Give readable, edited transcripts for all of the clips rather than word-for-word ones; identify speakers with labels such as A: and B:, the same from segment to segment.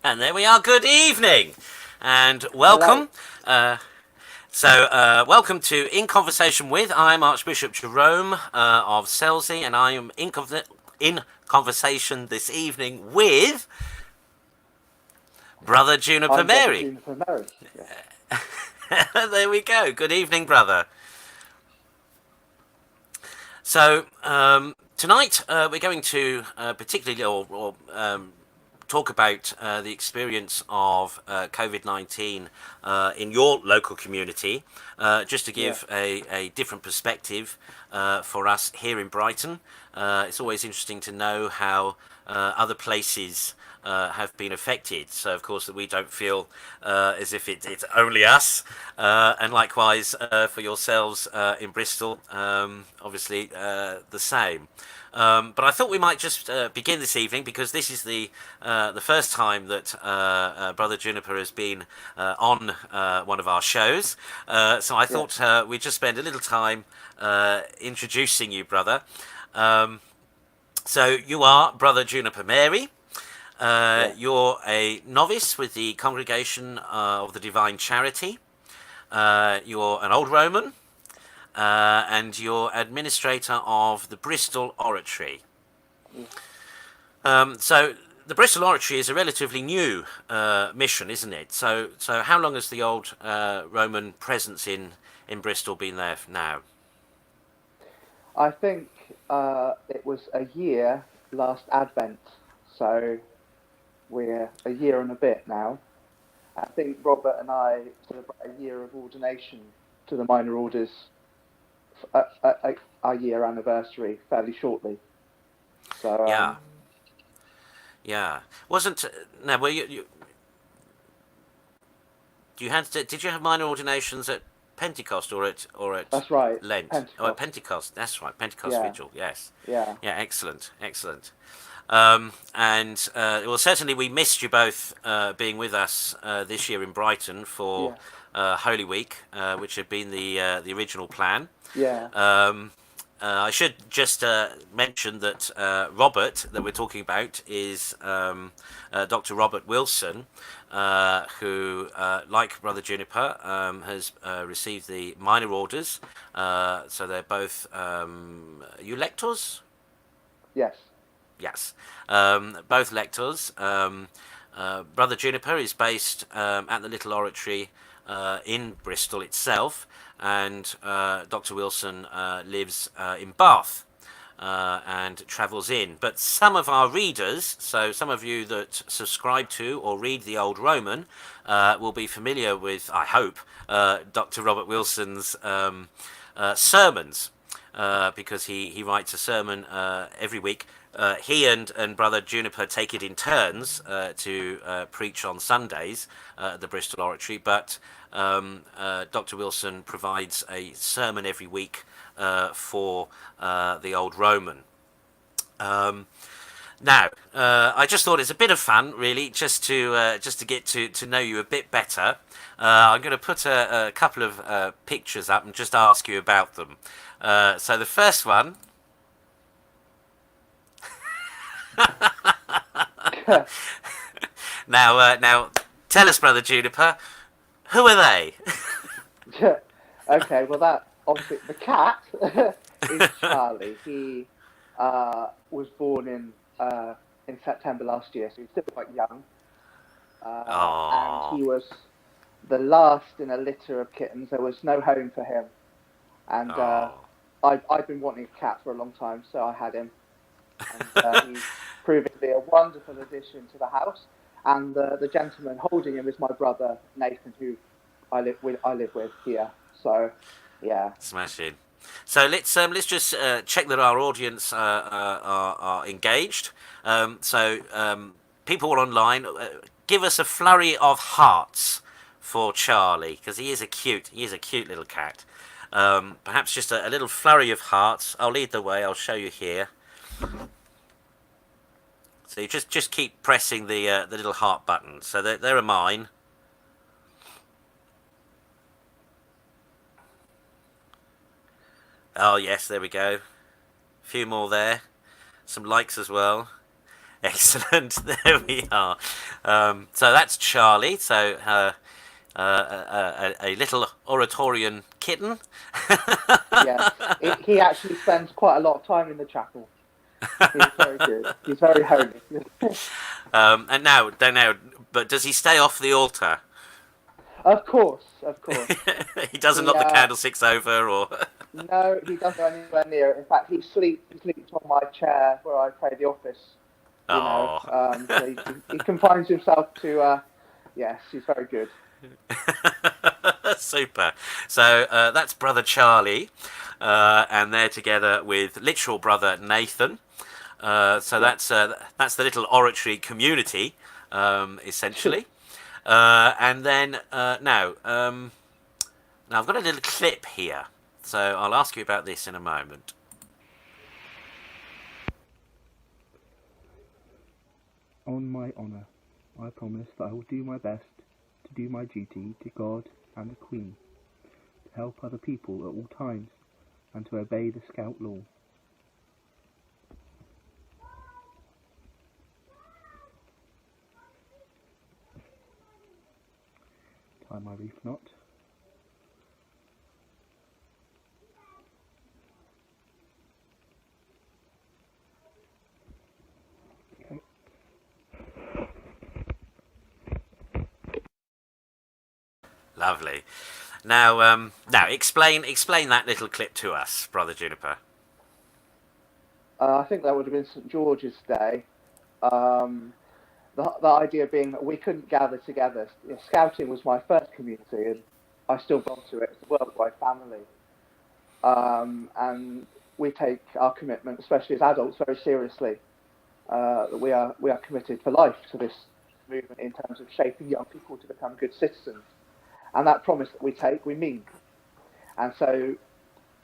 A: And there we are. Good evening and welcome. Welcome to In Conversation With. I'm Archbishop Jerome of Selsey, and I am in conversation this evening with Brother Juniper-Mary.
B: Juniper-Mary.
A: Yeah. There we go. Good evening, brother. So tonight we're going to particularly talk about the experience of COVID-19 in your local community, just to give a different perspective for us here in Brighton. It's always interesting to know how other places have been affected, so of course that we don't feel as if it's only us, and likewise for yourselves in Bristol, obviously the same. But I thought we might just begin this evening, because this is the first time that Brother Juniper has been on one of our shows. So I thought we'd just spend a little time introducing you, brother. So you are Brother Juniper-Mary. You're a novice with the Congregation of the Divine Charity. You're an old Roman. And you're administrator of the Bristol Oratory. So the Bristol Oratory is a relatively new mission, isn't it? So how long has the old Roman presence in Bristol been there now?
B: I think it was a year last Advent, so we're a year and a bit now. I think Robert and I celebrate a year of ordination to the minor orders, our year anniversary fairly shortly. So
A: wasn't now? Were you did you have minor ordinations at Pentecost or at
B: that's right,
A: Lent?
B: Pentecost.
A: Oh, at Pentecost. That's right, Pentecost Vigil. Yes.
B: Yeah.
A: Excellent. And well, certainly we missed you both being with us this year in Brighton for Holy Week, which had been the original plan. I should just mention that Robert, that we're talking about, is Dr. Robert Wilson, who, like Brother Juniper, has received the minor orders. So they're both you lectors? Yes, both lectors. Brother Juniper is based at the Little Oratory in Bristol itself, and Dr. Wilson lives in Bath. and travels in. But some of our readers, so some of you that subscribe to or read the Old Roman, will be familiar with, I hope, Dr. Robert Wilson's sermons, because he writes a sermon every week. He and Brother Juniper take it in turns to preach on Sundays at the Bristol Oratory, but Dr. Wilson provides a sermon every week for the Old Roman. Now, I just thought it's a bit of fun, really, just to get to know you a bit better. I'm going to put a couple of pictures up and just ask you about them. So the first one. Now, tell us, Brother Juniper, who are they?
B: Okay, well, that obviously the cat is Charlie. He was born in September last year, so he's still quite young. And he was the last in a litter of kittens. There was no home for him, and I've been wanting a cat for a long time, so I had him. And he's proving to be a wonderful addition to the house. And the gentleman holding him is my brother Nathan, who I live with here. So, yeah.
A: Smashing. So let's just check that our audience are engaged. People online, give us a flurry of hearts for Charlie, because he is a cute little cat. Perhaps just a little flurry of hearts. I'll lead the way. I'll show you here. So you just keep pressing the little heart button. So there are mine. Oh yes, there we go. A few more there. Some likes as well. Excellent. There we are. So that's Charlie. So a little Oratorian kitten.
B: Yes, he actually spends quite a lot of time in the chapel. He's very good. He's very holy.
A: And now, but does he stay off the altar?
B: Of course.
A: He doesn't knock the candlesticks over, or?
B: No, he doesn't go anywhere near it. In fact, he sleeps on my chair where I pray the office. So he confines himself to. Yes, he's very good.
A: Super. So that's Brother Charlie, and they're together with literal Brother Nathan. So that's the little oratory community, essentially. And then now I've got a little clip here, so I'll ask you about this in a moment.
C: On my honour, I promise that I will do my best to do my duty to God and the Queen, to help other people at all times, and to obey the Scout law. Tie my reef knot. Okay.
A: Lovely. Now explain that little clip to us, Brother Juniper.
B: I think that would have been St. George's Day. The idea being that we couldn't gather together. Scouting was my first community, and I still belong to it. It's a worldwide family. And we take our commitment, especially as adults, very seriously. That we are committed for life to this movement in terms of shaping young people to become good citizens. And that promise that we take, we mean. And so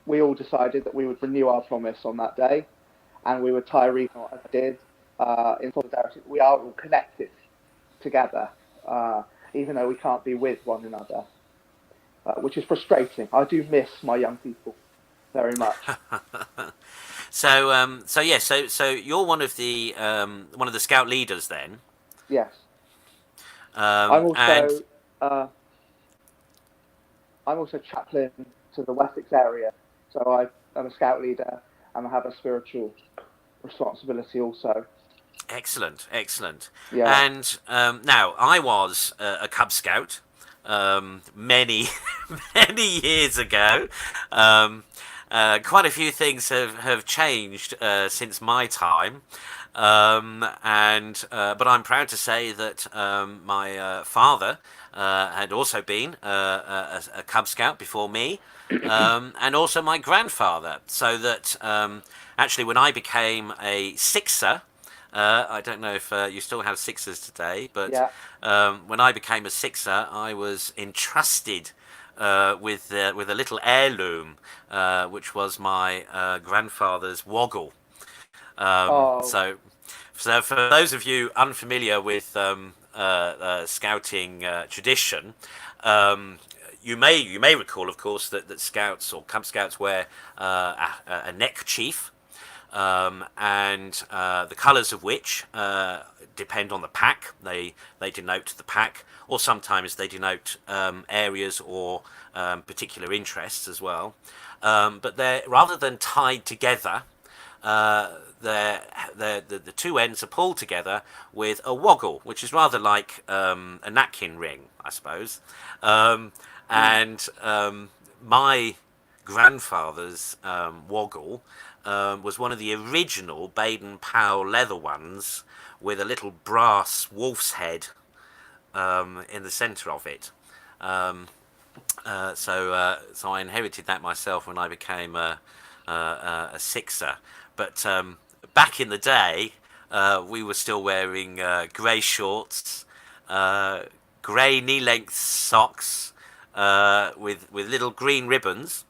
B: we all decided that we would renew our promise on that day, and we would tie a wreath knot as I did, in solidarity. We are all connected together, even though we can't be with one another, which is frustrating. I do miss my young people very much.
A: So you're one of the scout leaders then.
B: Yes. I'm also chaplain to the Wessex area, so I'm a scout leader and I have a spiritual responsibility also.
A: Excellent.
B: Yeah.
A: And now I was a Cub Scout many years ago, quite a few things have changed since my time. But I'm proud to say that my father had also been a Cub Scout before me, and also my grandfather. So that actually, when I became a Sixer, I don't know if you still have Sixers today, but
B: Yeah.
A: when I became a Sixer, I was entrusted with a little heirloom, which was my grandfather's woggle.
B: Oh,
A: So for those of you unfamiliar with scouting tradition, um, you may recall, of course, that scouts or Cub Scouts wear a neck chief, and the colours of which depend on the pack. They denote the pack, or sometimes they denote areas or particular interests as well. But they're rather than tied together. The two ends are pulled together with a woggle, which is rather like a napkin ring, I suppose. Um, and my grandfather's woggle was one of the original Baden-Powell leather ones with a little brass wolf's head in the centre of it. So I inherited that myself when I became a Sixer. But back in the day, we were still wearing grey shorts, grey knee-length socks with little green ribbons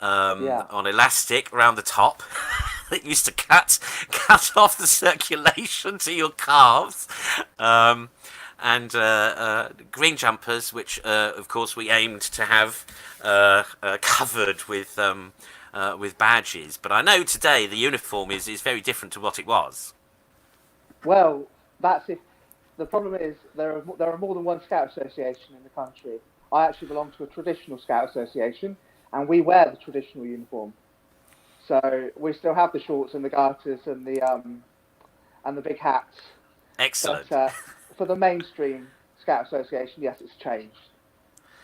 B: yeah.
A: on elastic around the top that used to cut off the circulation to your calves. And green jumpers, which of course we aimed to have covered with badges. But I know today the uniform is very different to what it was.
B: Well, that's if the problem is there are more than one Scout association in the country. I actually belong to a traditional Scout association, and we wear the traditional uniform. So we still have the shorts and the garters and the big hats. But
A: Excellent.
B: for the mainstream Scout association, yes, it's changed.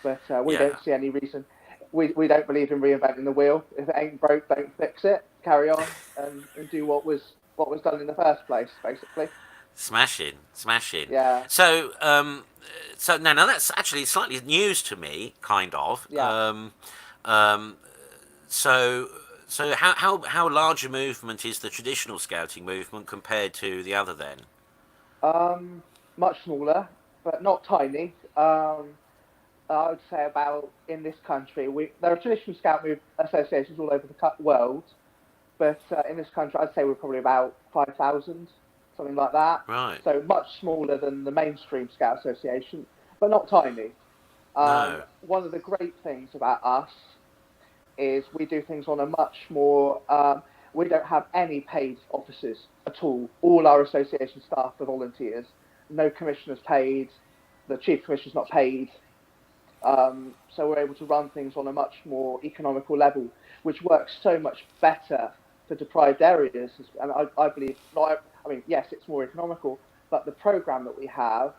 B: But we
A: Yeah.
B: don't see any reason. We don't believe in reinventing the wheel. If it ain't broke, don't fix it. Carry on and do what was done in the first place, basically.
A: Smashing, smashing.
B: Yeah,
A: So now that's actually slightly news to me, kind of.
B: yeah.
A: Um, so so how large a movement is the traditional scouting movement compared to the other then?
B: Much smaller, but not tiny. I would say about in this country, there are traditional scout associations all over the world, but in this country, I'd say we're probably about 5,000, something like that.
A: Right.
B: So much smaller than the mainstream Scout Association, but not tiny.
A: No.
B: One of the great things about us is we do things on a much more. We don't have any paid officers at all. All our association staff are volunteers. No commissioners paid. The chief commissioner's not paid. So we're able to run things on a much more economical level, which works so much better for deprived areas. And I believe, not, I mean, yes, it's more economical, but the program that we have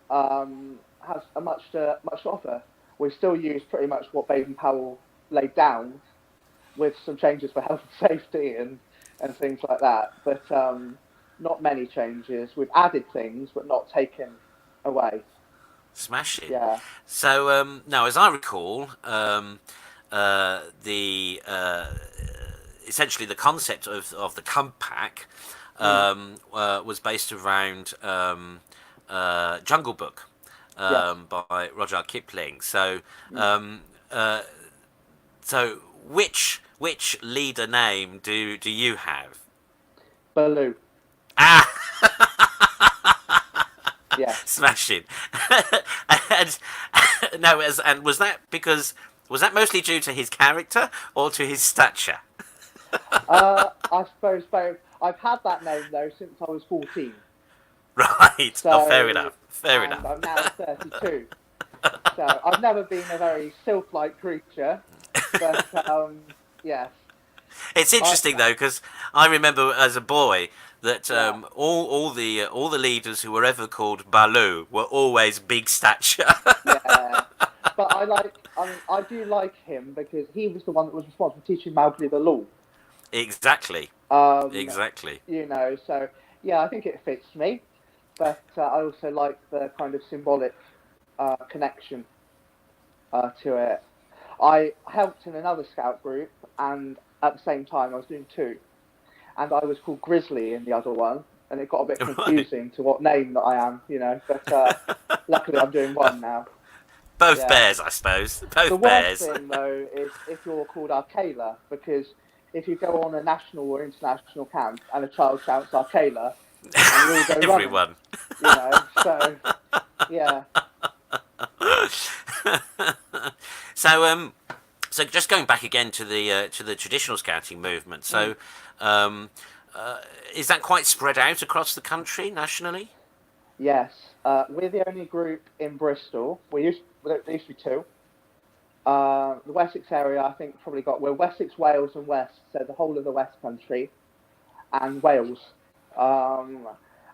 B: has much to offer. We still use pretty much what Baden-Powell laid down, with some changes for health and safety and things like that. But not many changes. We've added things, but not taken away.
A: Smashing.
B: Yeah.
A: So now, as I recall, the essentially the concept of the Cub Pack was based around Jungle Book
B: Yes.
A: by Rudyard Kipling. So which leader name do you have?
B: Baloo.
A: Ah,
B: Yes.
A: smashing. and and was that mostly due to his character or to his stature?
B: I suppose both. I've had that name though since I was 14.
A: Right. Oh, fair
B: So,
A: enough. Fair
B: and
A: enough.
B: I'm now 32. So I've never been a very sylph-like creature, but yes,
A: It's
B: I
A: interesting though because I remember as a boy that
B: yeah,
A: all the leaders who were ever called Baloo were always big stature.
B: yeah. But I do like him because he was the one that was responsible for teaching Mowgli the law.
A: Exactly.
B: Um,
A: Exactly.
B: so yeah, I think it fits me. But I also like the kind of symbolic connection to it. I helped in another scout group, and at the same time, I was doing two, and I was called Grizzly in the other one, and it got a bit
A: Right.
B: confusing to what name that I am, But luckily, I'm doing one now.
A: Both
B: Yeah.
A: bears, I suppose.
B: The
A: Both
B: worst
A: bears.
B: thing though is if you're called Arcala, because if you go on a national or international camp and a child shouts Arcala, and you all go running,
A: Everyone.
B: So yeah,
A: So so just going back again to the traditional scouting movement.
B: mm,
A: So um, is that quite spread out across the country nationally?
B: yes. We're the only group in Bristol. There used to be two. The Wessex area, I think, probably got we're Wessex, Wales, and West, so the whole of the West Country and Wales. Um,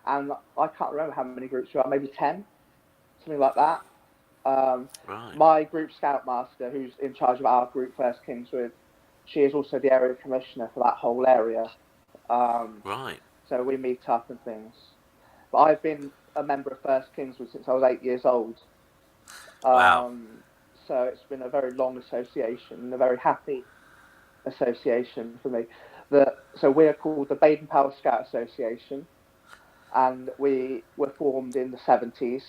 B: and I can't remember how many groups there are, maybe 10, something like that. Um,
A: Right.
B: my group scoutmaster, who's in charge of our group, First Kingswood, she is also the area commissioner for that whole area. Um,
A: Right.
B: so we meet up and things. But I've been a member of First Kingswood since I was 8 years old.
A: Wow.
B: Um, so it's been a very long association and a very happy association for me. So we're called the Baden Powell Scout Association, and we were formed in the 70s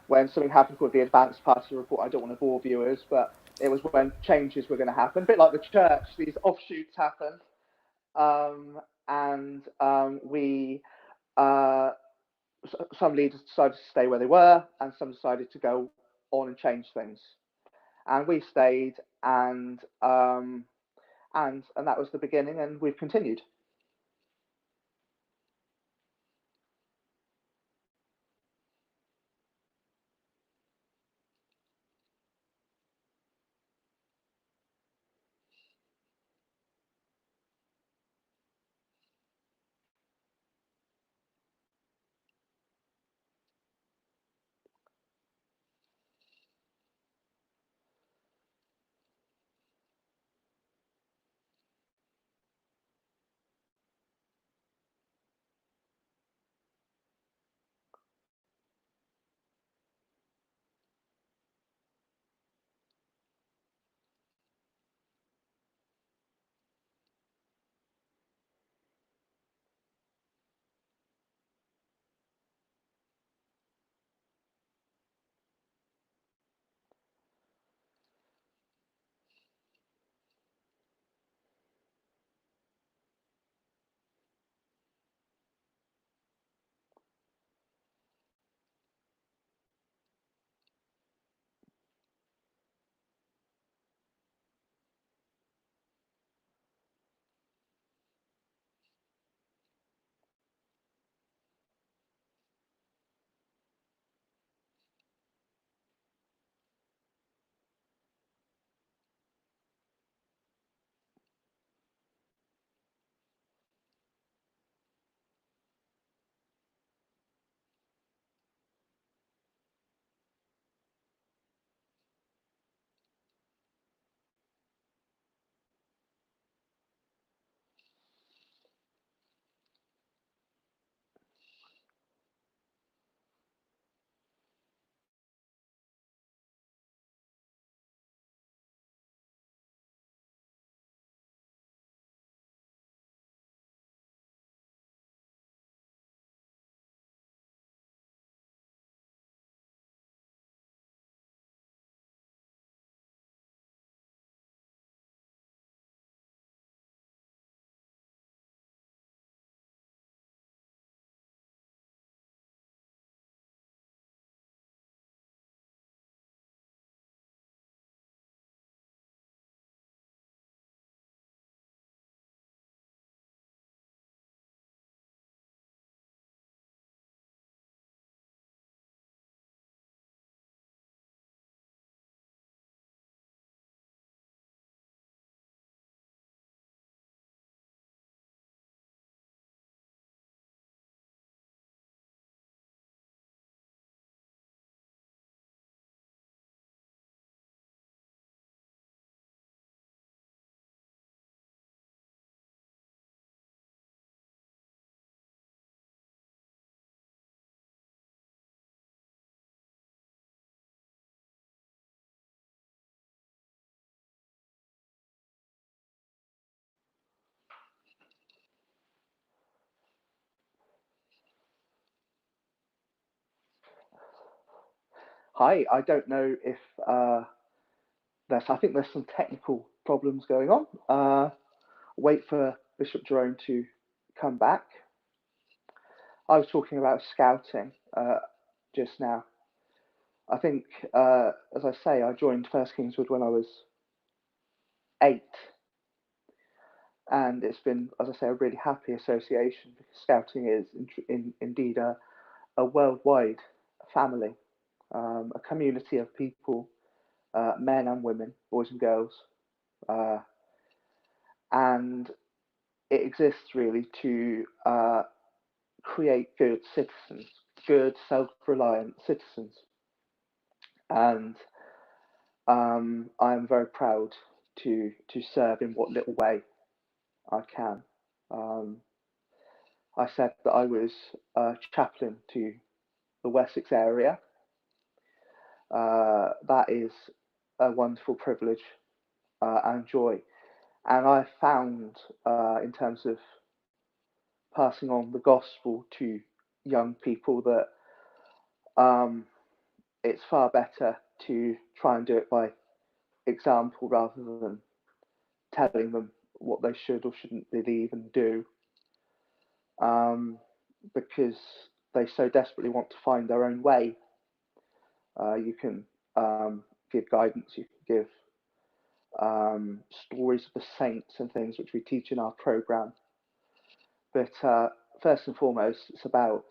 B: when something happened called the Advanced Party Report. I don't want to bore viewers, but it was when changes were going to happen. A bit like the church, these offshoots happened. And we, uh, some leaders decided to stay where they were, and some decided to go on and change things. And we stayed, and that was the beginning, and we've continued. Hi, I don't know if I think there's some technical problems going on. Wait for Bishop Jerome to come back. I was talking about scouting just now. I think, as I say, I joined First Kingswood when I was 8, and it's been, as I say, a really happy association because scouting is indeed a worldwide family, a community of people, men and women, boys and girls, and it exists really to create good citizens, good self-reliant citizens, and I'm very proud to serve in what little way I can. Um, I said that I was chaplain to the Wessex area. That is a wonderful privilege and joy. And I found, in terms of passing on the gospel to young people, that it's far better to try and do it by example rather than telling them what they should or shouldn't believe and do, because they so desperately want to find their own way. You can give guidance, you can give stories of the saints and things which we teach in our program. But first and foremost, it's about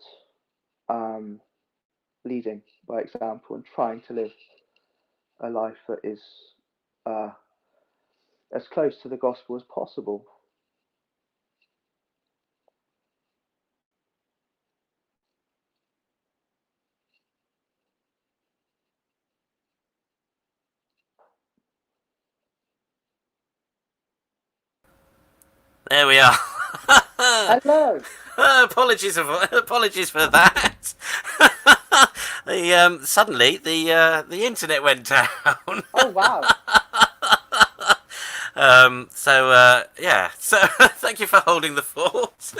B: leading by example and trying to live a life that is as close to the gospel as possible.
A: There we are.
B: Hello.
A: Apologies for that. Suddenly the internet went down.
B: Oh wow.
A: Yeah. So thank you for holding the fort.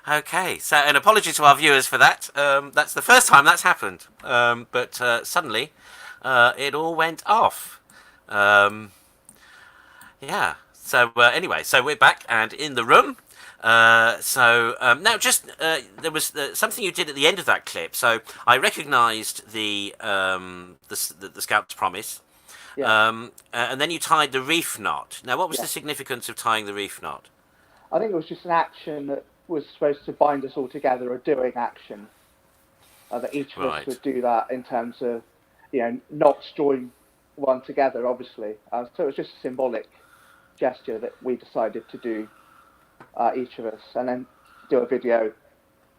A: Okay. So and apologies to our viewers for that. That's the first time that's happened. But suddenly, it all went off. Yeah. So anyway, so we're back and in the room. Now, just there was something you did at the end of that clip. So I recognised the Scout's promise,
B: Yeah.
A: and then you tied the reef knot. Now, what was
B: Yeah.
A: the significance of tying the reef knot?
B: I think it was just an action that was supposed to bind us all together, a doing action. That each of us
A: Right.
B: would do that in terms of, knots join one together, obviously. So it was just a symbolic gesture that we decided to do, each of us, and then do a video,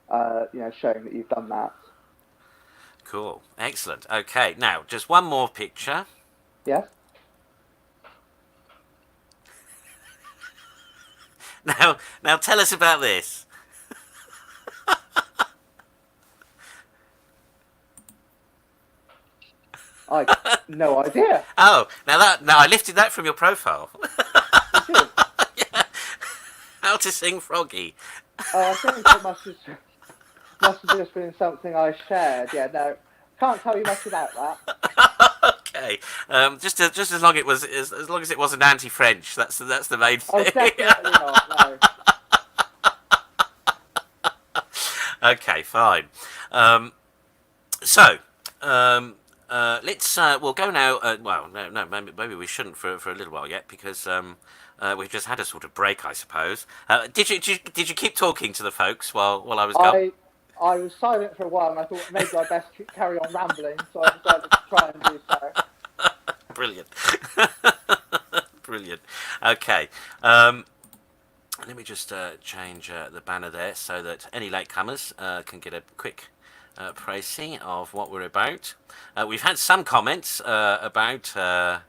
B: showing that you've done that.
A: Cool. Excellent. Okay. Now, just one more picture.
B: Yes.
A: Now, tell us about this.
B: I no idea.
A: Oh, now I lifted that from your profile.
B: Did you?
A: Yeah. How to sing Froggy.
B: Oh, I think it must have just been something I shared. Yeah, no, can't tell you much about that.
A: Okay. Just as long as long as it wasn't anti-French. That's the main
B: Oh,
A: thing.
B: definitely not. No.
A: Okay, fine. So, let's we'll go now. Well, no, maybe we shouldn't for a little while yet because we've just had a sort of break, I suppose. Did you keep talking to the folks while I was gone?
B: I was silent for a while, and I thought maybe I'd best carry on rambling, so I decided to try and do so.
A: Brilliant. Brilliant. Okay. Let me just change the banner there so that any latecomers can get a quick précis of what we're about. We've had some comments about. Now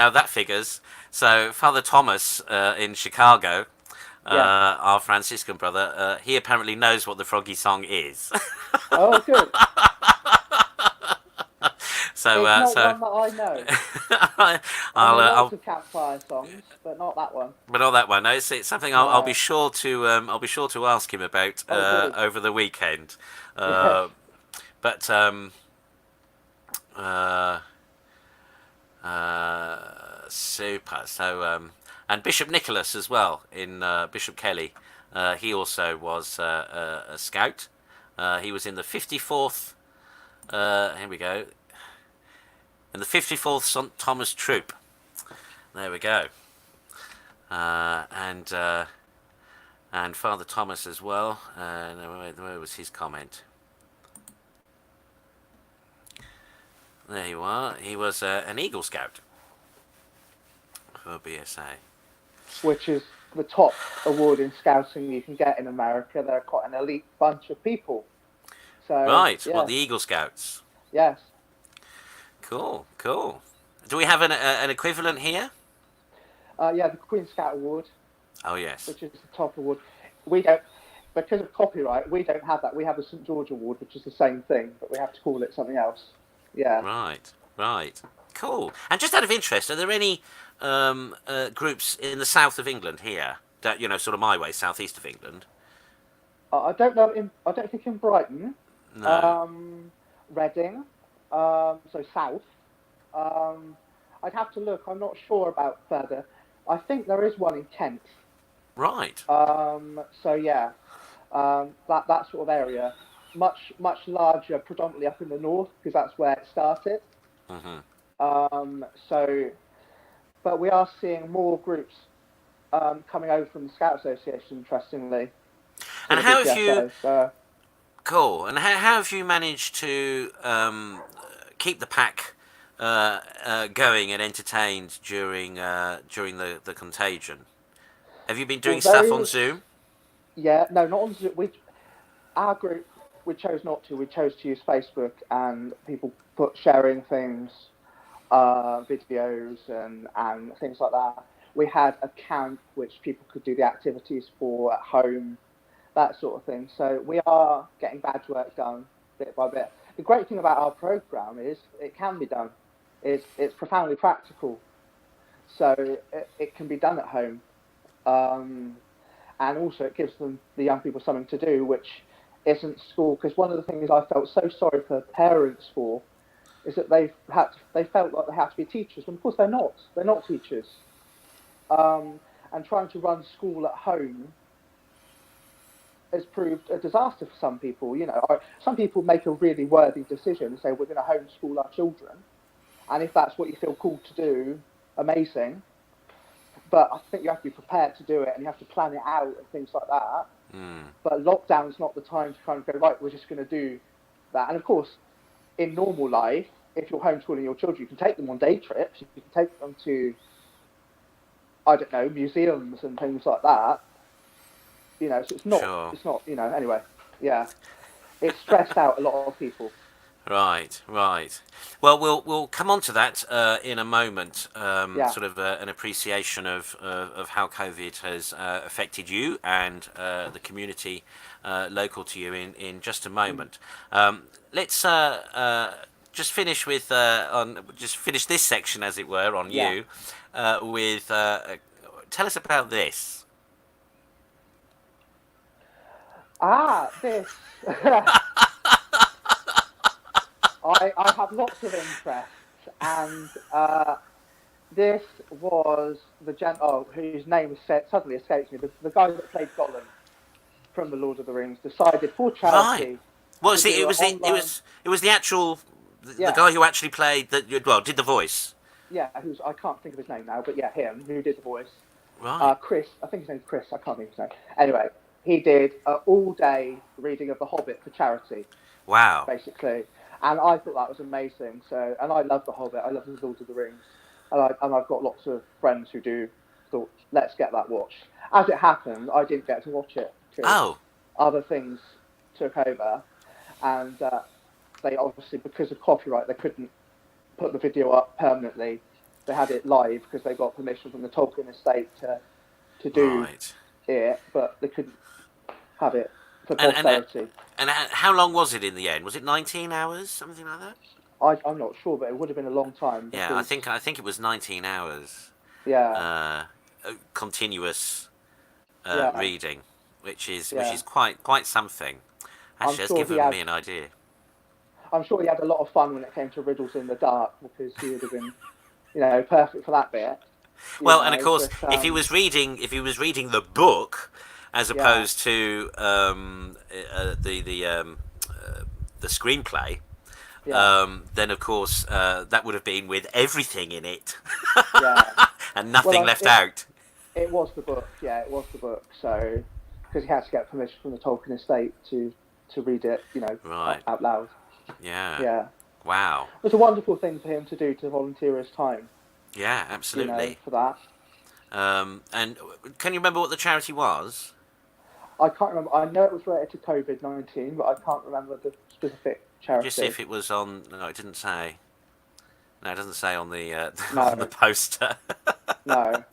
A: that figures. So Father Thomas in Chicago,
B: Yeah.
A: our Franciscan brother, he apparently knows what the Froggy song is.
B: Oh, good.
A: So,
B: It's not one that I know. I know
A: I'll
B: lots of campfire songs, but not that one.
A: but not that one. No, it's something I'll be
B: No.
A: sure to ask him about
B: Oh, do.
A: over the weekend.
B: Yes.
A: But uh, super. So and Bishop Nicholas as well in Bishop Kelly. He also was a scout. He was in the 54th. Here we go. In the 54th St Thomas Troop. There we go. And Father Thomas as well. Where was his comment? There you are. He was an Eagle Scout for BSA.
B: Which is the top award in scouting you can get in America. They're quite an elite bunch of people. So
A: Right.
B: yeah.
A: Well, the Eagle Scouts.
B: Yes.
A: Cool. Cool. Do we have an equivalent here?
B: Yeah, the Queen Scout Award,
A: Oh yes.
B: which is the top award. We don't, because of copyright, we don't have that. We have the St George Award, which is the same thing, but we have to call it something else. Yeah.
A: Right. Right. Cool. And just out of interest, are there any groups in the south of England here? That sort of my way, southeast of England.
B: I don't know. I don't think in Brighton.
A: No.
B: Reading. So south. I'd have to look. I'm not sure about further. I think there is one in Kent.
A: Right.
B: So yeah, that sort of area, much larger, predominantly up in the north because that's where it started. So, but we are seeing more groups coming over from the Scout Association, interestingly.
A: And how have you?
B: So,
A: Cool. And how have you managed to keep the pack going and entertained during the contagion? Have you been doing stuff on Zoom?
B: Yeah, no, not on Zoom. Our group, we chose not to. We chose to use Facebook, and people sharing things, videos, and things like that. We had a camp which people could do the activities for at home, that sort of thing. So we are getting badge work done bit by bit. The great thing about our program is it can be done. It's profoundly practical, so it can be done at home. And also it gives the young people something to do, which isn't school. Because one of the things I felt so sorry for parents for is that they felt like they have to be teachers, when of course they're not. They're not teachers. And trying to run school at home has proved a disaster for some people. Some people make a really worthy decision and say we're going to homeschool our children, and if that's what you feel called to do, amazing. But I think you have to be prepared to do it, and you have to plan it out and things like that. But lockdown's not the time to kind of go, right, we're just going to do that. And of course, in normal life, if you're homeschooling your children, you can take them on day trips. You can take them to, I don't know, museums and things like that. So it's not,
A: Sure.
B: anyway, yeah. It's stressed out a lot of people.
A: Right, right. Well, we'll come on to that in a moment.
B: Yeah.
A: Sort of an appreciation of how COVID has affected you and the community local to you in just a moment. Let's just finish with finish this section, as it were, on
B: Yeah.
A: you with tell us about this.
B: This. I have lots of interests, and this was whose name suddenly escapes me. The guy that played Gollum from The Lord of the Rings decided for charity.
A: Right. Well,
B: to
A: see,
B: do
A: it was the actual the
B: Yeah.
A: guy who actually played did the voice.
B: Yeah, I can't think of his name now, but yeah, him who did the voice.
A: Right.
B: Chris, I think his name's Chris. I can't think of his name. Anyway, he did an all-day reading of The Hobbit for charity,
A: Wow.
B: basically. And I thought that was amazing. So, and I love The Hobbit. I love The Lord of the Rings. And I've got lots of friends who do. Thought, let's get that watched. As it happened, I didn't get to watch it because
A: Oh.
B: other things took over, and they obviously, because of copyright, they couldn't put the video up permanently. They had it live because they got permission from the Tolkien estate to do
A: Right.
B: it, but they couldn't have it for posterity.
A: And how long was it in the end? Was it 19 hours, something like that?
B: I'm not sure, but it would have been a long time.
A: Yeah,
B: Because,
A: I think it was 19 hours
B: yeah,
A: continuous
B: yeah,
A: reading, which is
B: yeah.
A: quite something.
B: I'm
A: Actually, that's
B: sure he
A: given
B: had.
A: me an idea.
B: I'm sure he had a lot of fun when it came to riddles in the dark because he would have been, perfect for that bit.
A: Well, and of course,
B: But
A: if he was reading the book as
B: yeah,
A: opposed to the screenplay,
B: yeah,
A: then of course that would have been with everything in it
B: yeah.
A: and
B: Well,
A: nothing left
B: it
A: out.
B: it was the book. Yeah, it was the book. So because he had to get permission from the Tolkien estate to read it,
A: Right.
B: out loud.
A: Yeah.
B: Yeah,
A: Wow.
B: it was a wonderful thing for him to do to volunteer his time.
A: Yeah, absolutely.
B: For that.
A: And can you remember what the charity was?
B: I can't remember. I know it was related to COVID-19, but I can't remember the specific
A: Just see
B: charity.
A: if it was on. No, it didn't say. No, it doesn't say on the on the
B: No,
A: poster.
B: no.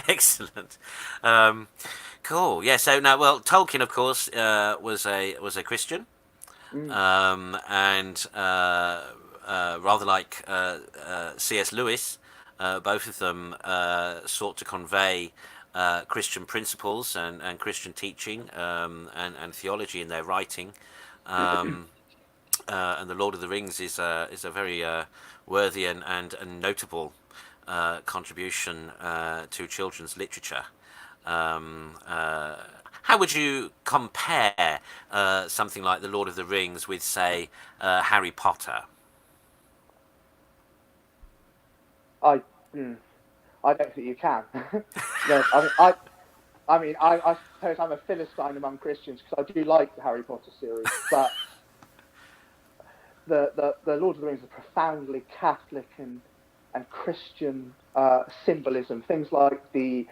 A: Excellent. Cool. Yeah. So now, well, Tolkien, of course, was a Christian,
B: Mm.
A: and rather like C.S. Lewis, both of them sought to convey Christian principles and Christian teaching and theology in their writing. Um, and the Lord of the Rings is a very worthy and notable contribution to children's literature. How would you compare something like the Lord of the Rings with, say, Harry Potter?
B: I, mm, I don't think you can. No, I suppose I'm a philistine among Christians because I do like the Harry Potter series, but the Lord of the Rings is profoundly Catholic and Christian symbolism. Things like the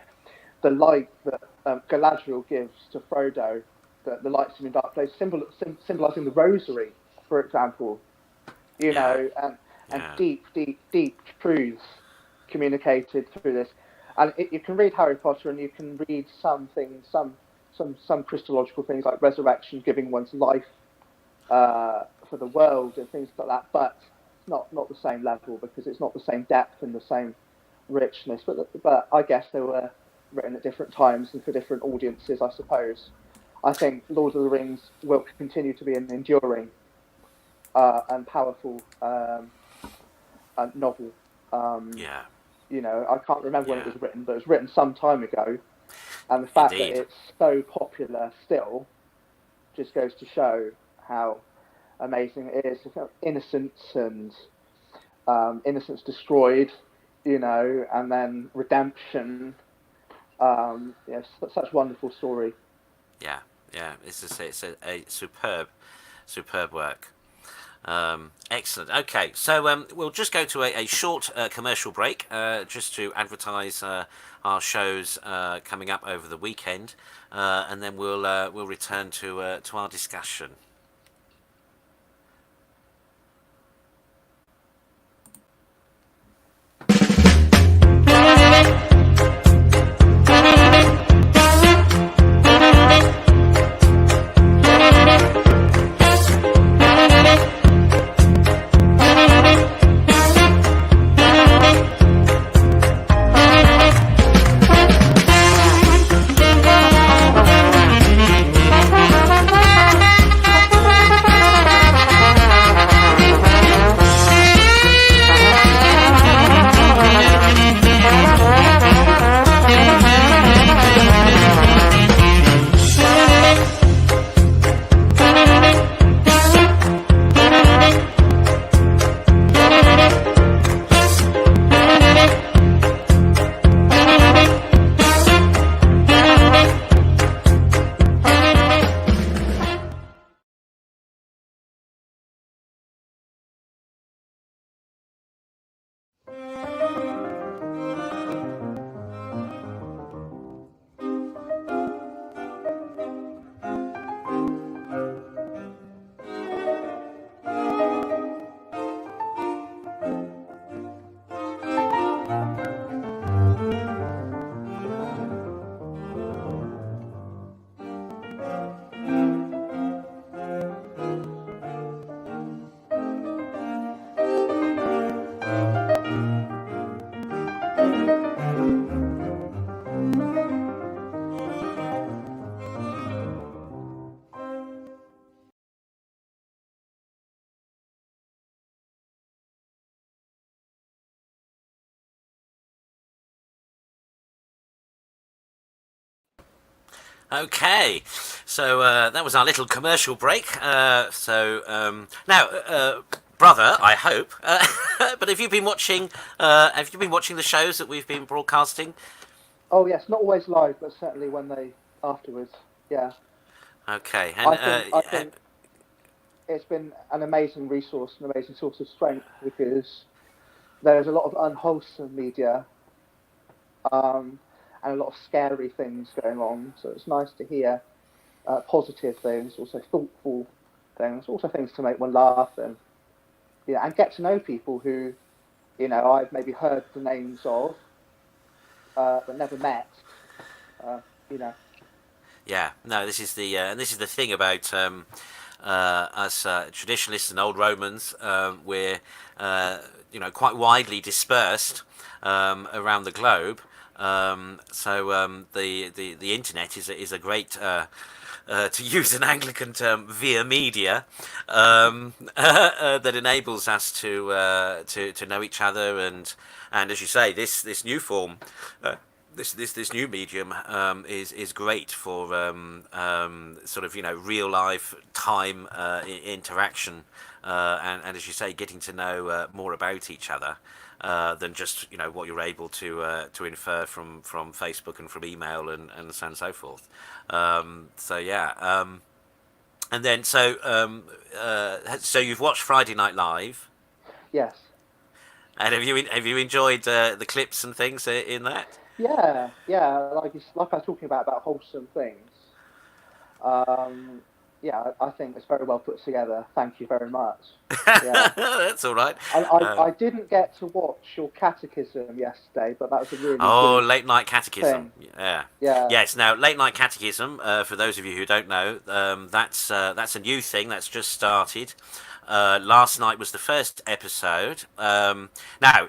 B: light that Galadriel gives to Frodo, the light in dark place, symbolizing the Rosary, for example.
A: Yeah,
B: And
A: yeah,
B: deep, deep, deep truths communicated through this. And you can read Harry Potter, and you can read some things, some Christological things like resurrection, giving one's life for the world and things like that. But it's not the same level because it's not the same depth and the same richness. But I guess they were written at different times and for different audiences, I suppose. I think Lord of the Rings will continue to be an enduring and powerful novel.
A: yeah,
B: I can't remember when it
A: yeah.
B: was written, but it was written some time ago. And the fact that
A: Indeed.
B: it's so popular still just goes to show how amazing it is. Innocence and innocence destroyed, and then redemption. Yes, such wonderful story.
A: Yeah, yeah. It's a superb work. Excellent. Okay, so we'll just go to a short commercial break just to advertise our shows coming up over the weekend, and then we'll return to our discussion. Okay, so that was our little commercial break. Now, brother, I hope. But have you been watching? Have you been watching the shows that we've been broadcasting?
B: Oh yes, not always live, but certainly when they afterwards. Yeah,
A: Okay, and
B: I think it's been an amazing resource, an amazing source of strength because there's a lot of unwholesome media, um, and a lot of scary things going on. So it's nice to hear positive things, also thoughtful things, also things to make one laugh and and get to know people who I've maybe heard the names of, but never met. Uh, you know,
A: yeah, no, this is the thing about us traditionalists and old Romans. We're quite widely dispersed around the globe. The internet is a great to use an Anglican term, via media, that enables us to know each other, and as you say, this new form. This new medium is great for sort of real life time interaction, and as you say, getting to know more about each other than just what you're able to infer from Facebook and from email and so on and so forth. So yeah, and then so you've watched Friday Night Live,
B: yes,
A: and have you enjoyed the clips and things in that?
B: yeah, like I was talking about wholesome things. Um, yeah, I think it's very well put together. Thank you very much. Yeah.
A: That's all right.
B: I didn't get to watch your catechism yesterday, but that was a really
A: Oh,
B: good
A: late night catechism.
B: thing.
A: Yeah.
B: Yeah,
A: Yes. Now, late night catechism. For those of you who don't know, that's a new thing that's just started. Last night was the first episode. Now,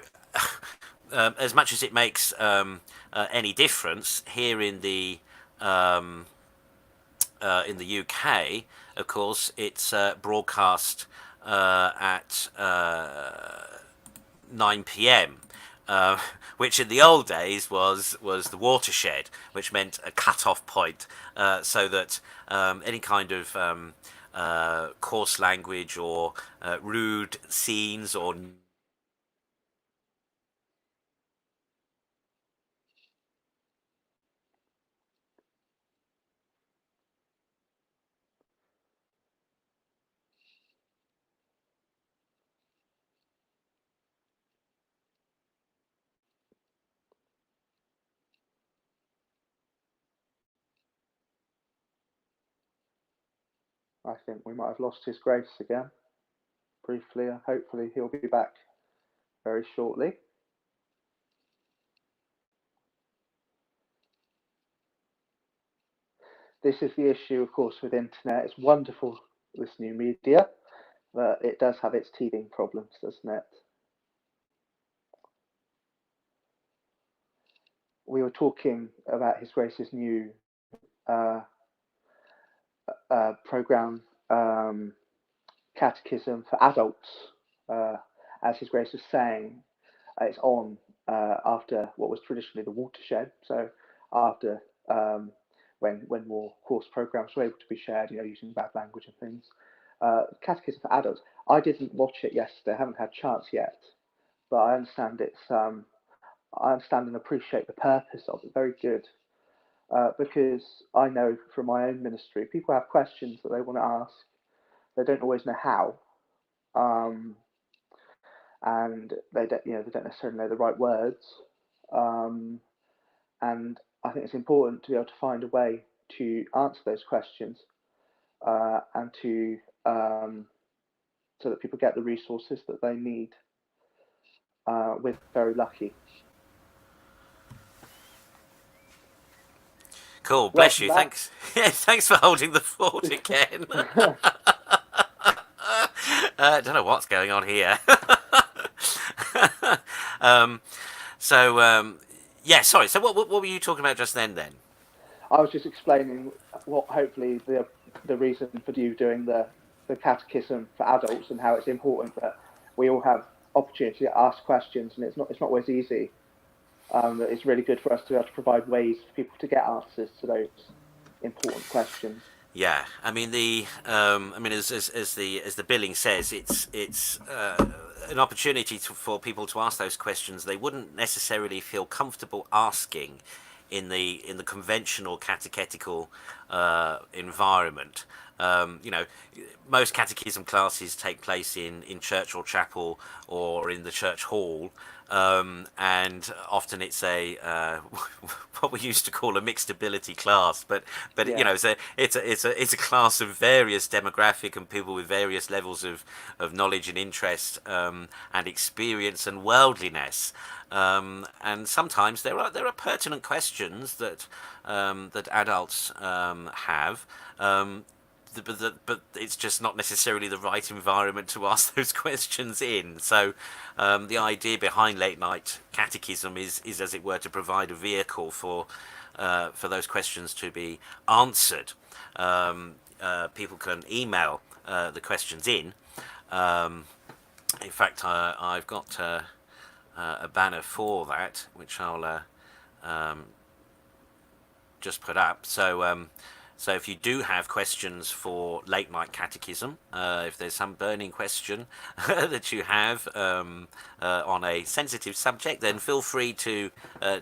A: as much as it makes any difference here in the UK, of course, it's broadcast at 9 p.m. Which in the old days was the watershed, which meant a cut-off point, so that any kind of coarse language or rude scenes or
B: I think we might have lost His Grace again briefly. Hopefully, he'll be back very shortly. This is the issue, of course, with internet. It's wonderful, this new media, but it does have its teething problems, doesn't it? We were talking about His Grace's new uh, program, Catechism for Adults, uh, as His Grace was saying. It's on after what was traditionally the watershed. So after when more course programs were able to be shared, using bad language and things. Catechism for Adults. I didn't watch it yesterday. I haven't had a chance yet, but I understand I understand and appreciate the purpose of it. Very good. Because I know from my own ministry, people have questions that they want to ask. They don't always know how, um, and they don't necessarily know the right words. Um, and I think it's important to be able to find a way to answer those questions, and to so that people get the resources that they need. We're very lucky.
A: cool. Bless
B: Welcome
A: you.
B: back.
A: Thanks. Thanks for holding the fort again. I don't know what's going on here. um, so yeah, sorry. So what were you talking about just then?
B: I was just explaining what hopefully the reason for you doing the catechism for adults and how it's important that we all have opportunity to ask questions, and it's not always easy. It's really good for us to be able to provide ways for people to get answers to those. important questions.
A: Yeah, I mean as the billing says, it's an opportunity for people to ask those questions they wouldn't necessarily feel comfortable asking in the conventional catechetical environment. You know, most catechism classes take place in church or chapel or in the church hall, and often it's a what we used to call a mixed ability class, but you
B: Yeah,
A: know, it's a class of various demographic and people with various levels of knowledge and interest, and experience and worldliness. And sometimes there are pertinent questions that that adults have. But it's just not necessarily the right environment to ask those questions in. So the idea behind late night catechism is, as it were, to provide a vehicle for those questions to be answered. People can email the questions in. In fact, I've got a banner for that, which I'll just put up. So if you do have questions for late night catechism, if there's some burning question that you have on a sensitive subject, then feel free to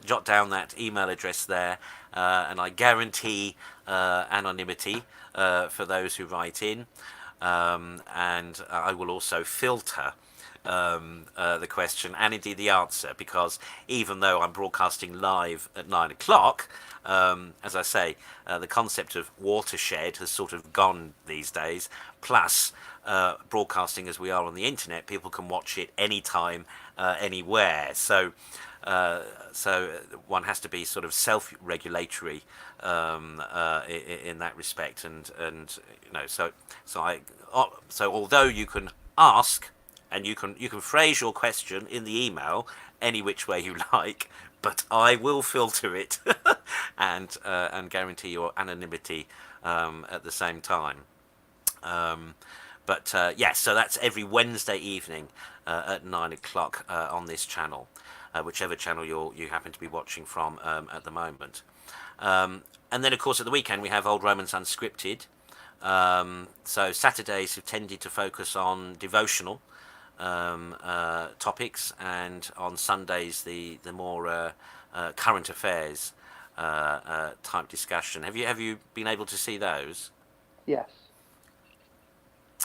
A: jot down that email address there, and I guarantee anonymity for those who write in, and I will also filter the question and indeed the answer, because even though I'm broadcasting live at 9 o'clock, as I say, the concept of watershed has sort of gone these days. Plus, broadcasting as we are on the internet, people can watch it anytime, anywhere. So one has to be sort of self-regulatory in that respect, and you know, so although you can ask and you can phrase your question in the email any which way you like, but I will filter it and guarantee your anonymity at the same time. But yes, so that's every Wednesday evening at 9 o'clock on this channel, whichever channel you happen to be watching from at the moment. And then, of course, at the weekend we have Old Romans Unscripted. So Saturdays have tended to focus on devotional topics, and on Sundays the more current affairs type discussion. Have you been able to see those?
B: yes,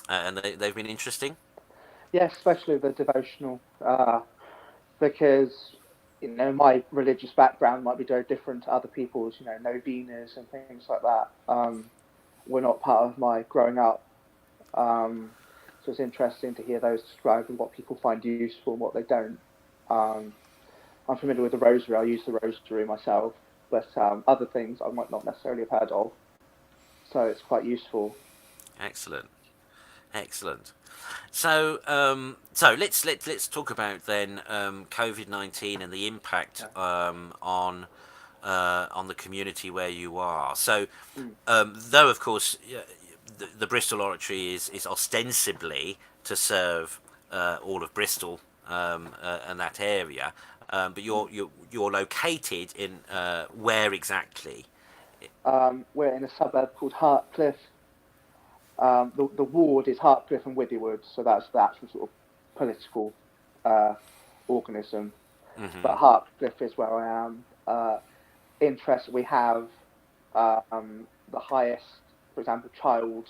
A: And they've been interesting.
B: yes, especially the devotional, because my religious background might be very different to other people's. Novenas and things like that were not part of my growing up. So it's interesting to hear those described and what people find useful and what they don't. Um, I'm familiar with the rosary. I use the rosary myself, but other things I might not necessarily have heard of. So it's quite useful.
A: Excellent, excellent. So let's talk about then COVID-19 and the impact on the community where you are. So though of course the Bristol Oratory is ostensibly to serve all of Bristol and that area, but you're located in where exactly?
B: We're in a suburb called Hartcliffe. The ward is Hartcliffe and Withywood, so that's the actual sort of political organism. But Hartcliffe is where I am. Interest, we have the highest, for example, child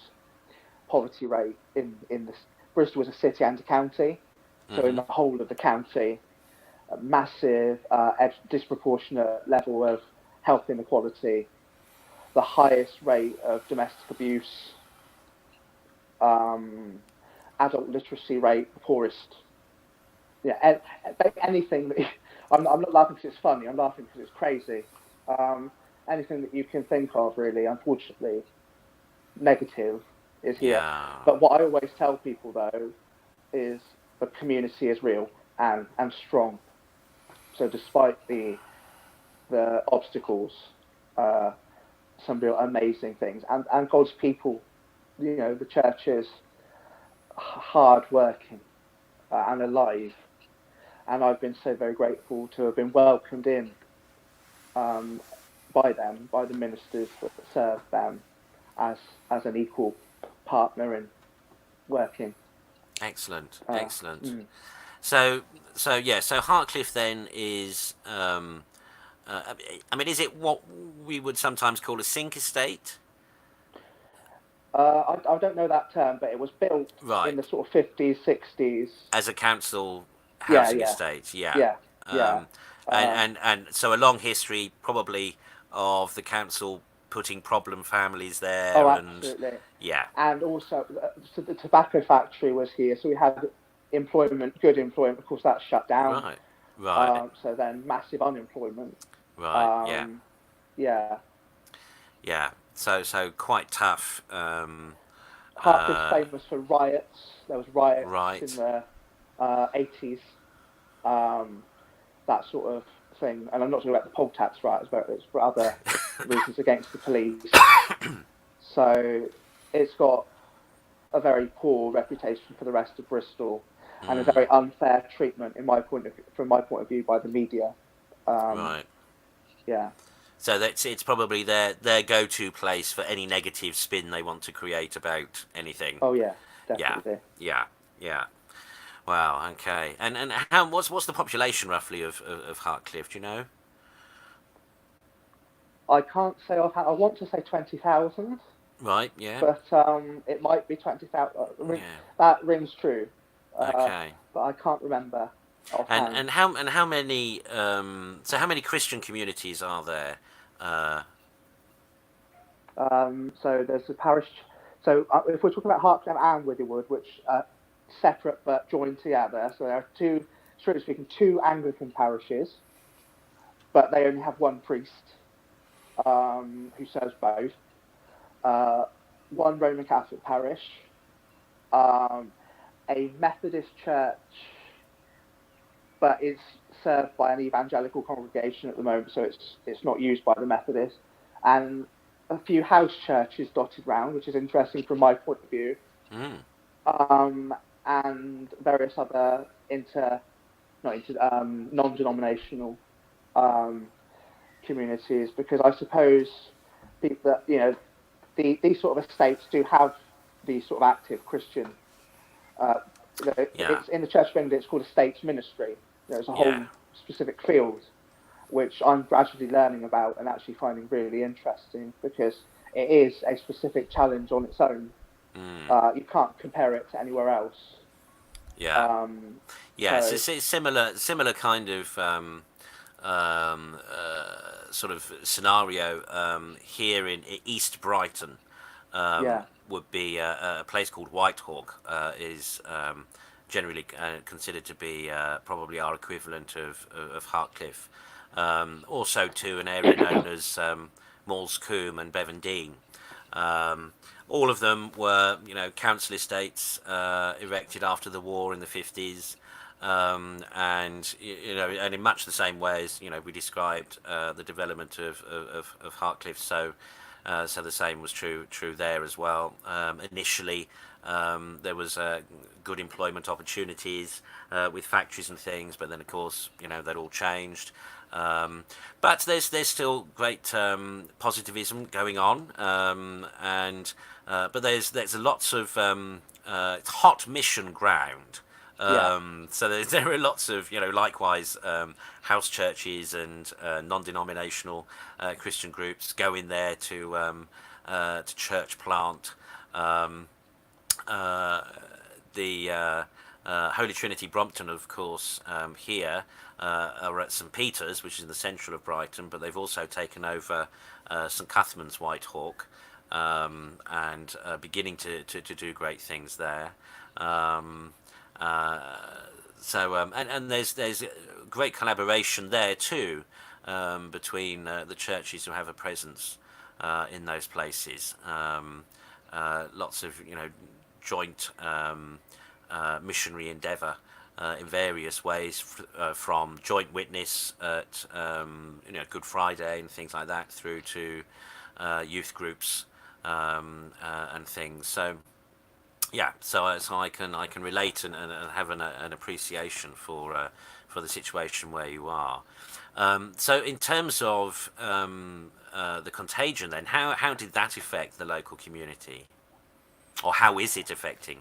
B: poverty rate in this. Bristol is a city and a county, so in the whole of the county, a massive, disproportionate level of health inequality, the highest rate of domestic abuse, adult literacy rate, the poorest. Yeah, anything that I'm not laughing because it's funny. I'm laughing because it's crazy. Um, Anything that you can think of, really, unfortunately, negative is here.
A: Yeah.
B: But what I always tell people though is the community is real and strong. So despite the obstacles, some real amazing things, and God's people, the church is hard working and alive, and I've been so very grateful to have been welcomed in by them, by the ministers that serve them, as an equal partner in working.
A: Excellent,
B: Uh,
A: excellent.
B: mm.
A: So yeah, so Hartcliffe then is, I mean, is it what we would sometimes call a sink estate?
B: I don't know that term, but it was built in
A: Right,
B: the sort of 50s, 60s.
A: as a council
B: Yeah,
A: housing
B: yeah,
A: estate, yeah.
B: yeah, yeah.
A: Um,
B: Um,
A: and so a long history probably of the council putting problem families there,
B: oh,
A: and
B: absolutely.
A: yeah,
B: And also, so the tobacco factory was here, so we had employment, good employment. Of course, that's shut down.
A: right, right,
B: So then massive unemployment.
A: right, yeah,
B: Um, yeah.
A: yeah. So quite tough.
B: Hartlepool's famous for riots. There was riots in
A: Right.
B: the 80s, that sort of thing. And I'm not talking about the poll tax riots, but it's for other reasons against the police. So it's got a very poor reputation for the rest of Bristol, and a
A: Mm,
B: very unfair treatment, from my point of view, by the media. Um,
A: right.
B: yeah.
A: So it's probably their go-to place for any negative spin they want to create about anything.
B: Oh yeah,
A: Yeah,
B: definitely.
A: yeah, yeah. Wow. Okay. And how what's the population roughly of Hartcliffe? Do you know?
B: I can't say offhand. I want to say 20,000,
A: Right. Yeah.
B: but it might be 20,000.
A: Yeah.
B: That rings true, uh,
A: Okay.
B: but I can't remember
A: And
B: offhand.
A: how many so how many Christian communities are there? Uh,
B: So there's a parish. So if we're talking about Hartcliffe and Witherwood, which are separate but joined together, so there are two, strictly speaking, two Anglican parishes, but they only have one priest who serves both. Uh, one Roman Catholic parish, um, a Methodist church, but is served by an evangelical congregation at the moment, so it's not used by the Methodists, and a few house churches dotted round, which is interesting from my point of view,
A: mm,
B: and various other non-denominational um, communities, because I suppose people that these sort of estates do have these sort of active Christian. Uh,
A: yeah.
B: it's in the Church of England. It's called estates ministry. There's a
A: Yeah.
B: whole specific field which I'm gradually learning about and actually finding really interesting, because it is a specific challenge on its own.
A: Mm,
B: You can't compare it to anywhere else.
A: yeah.
B: Um,
A: Yeah.
B: so
A: It's similar kind of sort of scenario here in East Brighton.
B: yeah,
A: Would be a place called Whitehawk, is generally considered to be probably our equivalent of Hartcliffe. Also to an area known as Malls Combe and Bevan Dean. Um, all of them were, council estates erected after the war in the 50s, and and in much the same way as we described the development of Hartcliffe. So the same was true there as well. Initially, there was good employment opportunities with factories and things, but then of course that all changed. But there's still great positivism going on, and but there's lots of hot mission ground.
B: yeah,
A: So there are lots of likewise house churches and non-denominational Christian groups go in there to church plant. Um, the Holy Trinity Brompton, of course, here are at St Peter's, which is in the central of Brighton, but they've also taken over St Cuthman's Whitehawk, and beginning to do great things there. Um, uh, and there's great collaboration there too, between the churches who have a presence in those places. Lots of joint missionary endeavour in various ways, from joint witness at Good Friday and things like that, through to youth groups and things. So Yeah, so I can relate and have an appreciation for the situation where you are. So in terms of the contagion, then how did that affect the local community, or how is it affecting?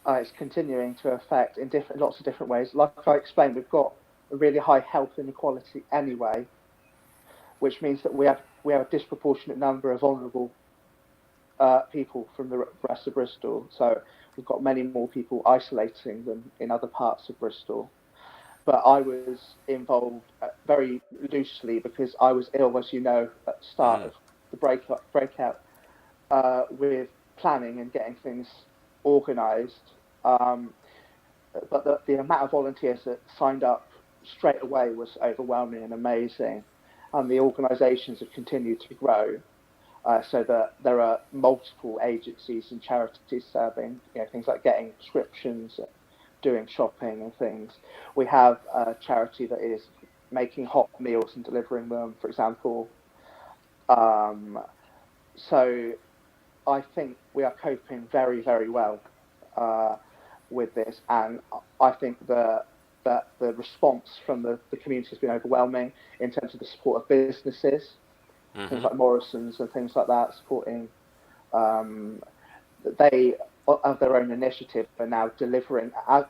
B: It's continuing to affect in lots of different ways. Like I explained, we've got a really high health inequality anyway, which means that we have a disproportionate number of vulnerable people from the rest of Bristol. So we've got many more people isolating than in other parts of Bristol. But I was involved very loosely because I was ill, as you know, at the start
A: Mm.
B: of the breakout with planning and getting things organised. But the amount of volunteers that signed up straight away was overwhelming and amazing. And the organisations have continued to grow. So that there are multiple agencies and charities serving, things like getting prescriptions, doing shopping and things. We have a charity that is making hot meals and delivering them, for example. Um, so I think we are coping very, very well uh, with this, and I think that the response from the community has been overwhelming in terms of the support of businesses, things
A: Mm-hmm.
B: like Morrison's and things like that, supporting. Um, they, of their own initiative, are now delivering as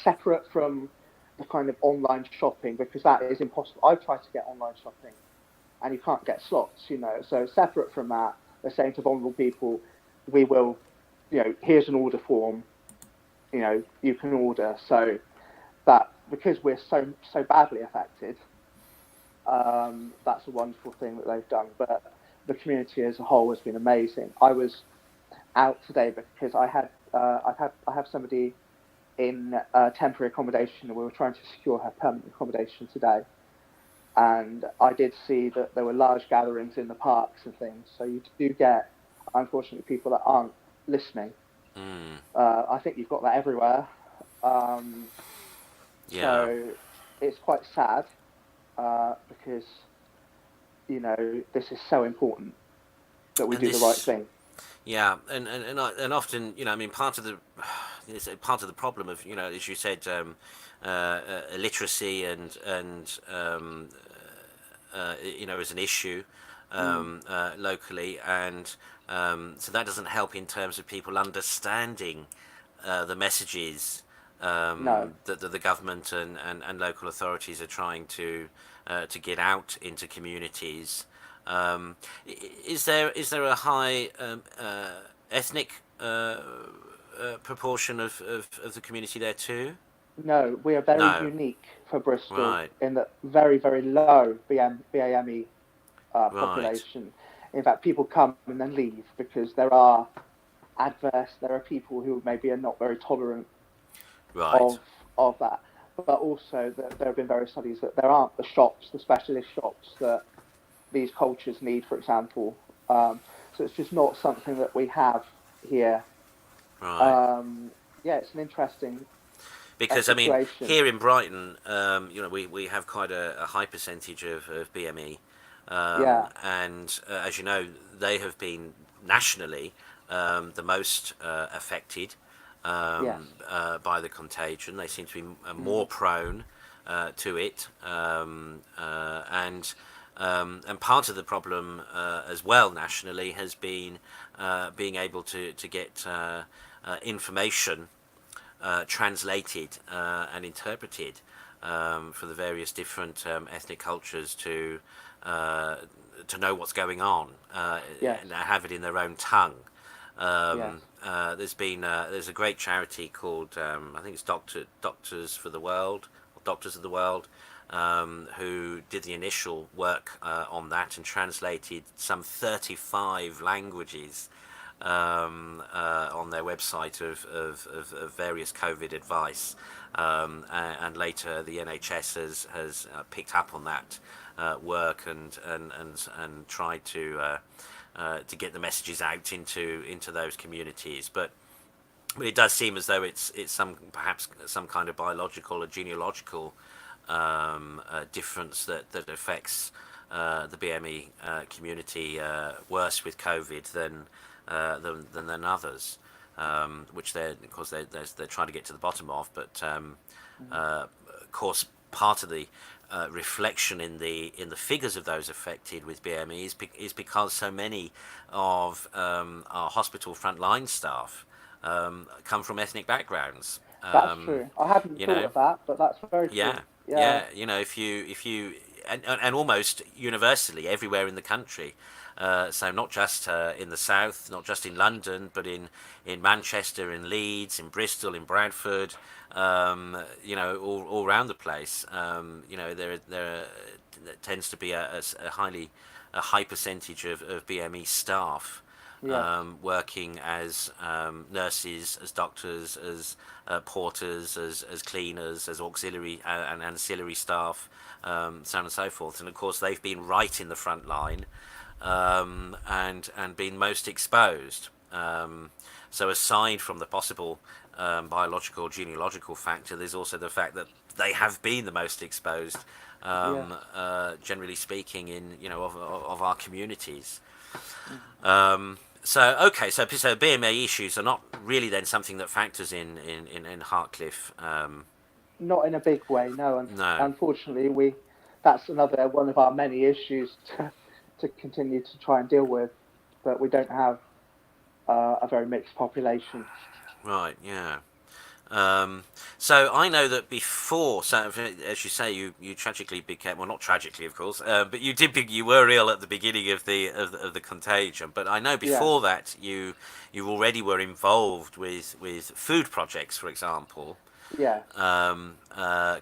B: separate from the kind of online shopping, because that is impossible. I've tried to get online shopping and you can't get slots, So separate from that, they're saying to vulnerable people, we will, here's an order form, you can order. So that because we're so badly affected, that's a wonderful thing that they've done. But the community as a whole has been amazing. I was out today because I have somebody in temporary accommodation, and we were trying to secure her permanent accommodation today. And I did see that there were large gatherings in the parks and things. So you do get, unfortunately, people that aren't listening.
A: Mm.
B: I think you've got that everywhere. Um,
A: Yeah.
B: so it's quite sad because this is so important that we
A: And
B: do the right
A: this,
B: thing.
A: yeah, and often, I mean, part of the problem of, as you said, illiteracy and is an issue
B: Mm,
A: locally, and so that doesn't help in terms of people understanding the messages
B: no,
A: that the government and local authorities are trying to get out into communities. Is there a high ethnic proportion of the community there too?
B: no, we are very
A: No.
B: unique for Bristol
A: Right.
B: in that very, very low BAME
A: Right.
B: population. In fact, people come and then leave because there are people who maybe are not very tolerant
A: Right.
B: of that. But also, there have been various studies that there aren't the shops, the specialist shops that these cultures need, for example. So it's just not something that we have here.
A: Right.
B: Um, yeah, it's an interesting
A: Because I mean,
B: situation.
A: here in Brighton, we have quite a high percentage of BME,
B: Yeah,
A: and as you know, they have been nationally the most affected
B: yes.
A: by the contagion. They seem to be more
B: Mm,
A: prone to it, and part of the problem as well nationally has been being able to get information translated and interpreted for the various different ethnic cultures to know what's going on
B: yes,
A: and have it in their own tongue.
B: yes.
A: There's a great charity called I think it's Doctors for the World, or Doctors of the World, who did the initial work on that and translated some 35 languages on their website of various COVID advice, and later the NHS has picked up on that work and tried to get the messages out into those communities, but it does seem as though it's perhaps some kind of biological or genealogical difference that affects the BME community worse with COVID than others. which of course they're trying to get to the bottom of. But of course, part of the reflection in the figures of those affected with BME is because so many of our hospital frontline staff come from ethnic backgrounds.
B: That's true. I hadn't
A: You
B: thought
A: know,
B: of that, but that's very
A: yeah,
B: true. Yeah,
A: yeah. If you and almost universally everywhere in the country. So not just in the south, not just in London, but in Manchester, in Leeds, in Bristol, in Bradford, all around the place. There tends to be a high percentage of BME staff
B: yes,
A: working as nurses, as doctors, as porters, as cleaners, as auxiliary and ancillary staff, so on and so forth. And of course, they've been right in the front line and been most exposed. So aside from the possible biological, genealogical factor, there's also the fact that they have been the most exposed,
B: yes.
A: generally speaking, of our communities.
B: Mm.
A: So okay, so BMA issues are not really then something that factors in Hartcliffe.
B: Not in a big way, no. And
A: No.
B: unfortunately, that's another one of our many issues to continue to try and deal with. But we don't have a very mixed population.
A: Right. Yeah. So I know that before, so as you say, you tragically became, well, not tragically, of course, but you were ill at the beginning of the contagion. But I know
B: Yes,
A: before that you already were involved with food projects, for example,
B: yes,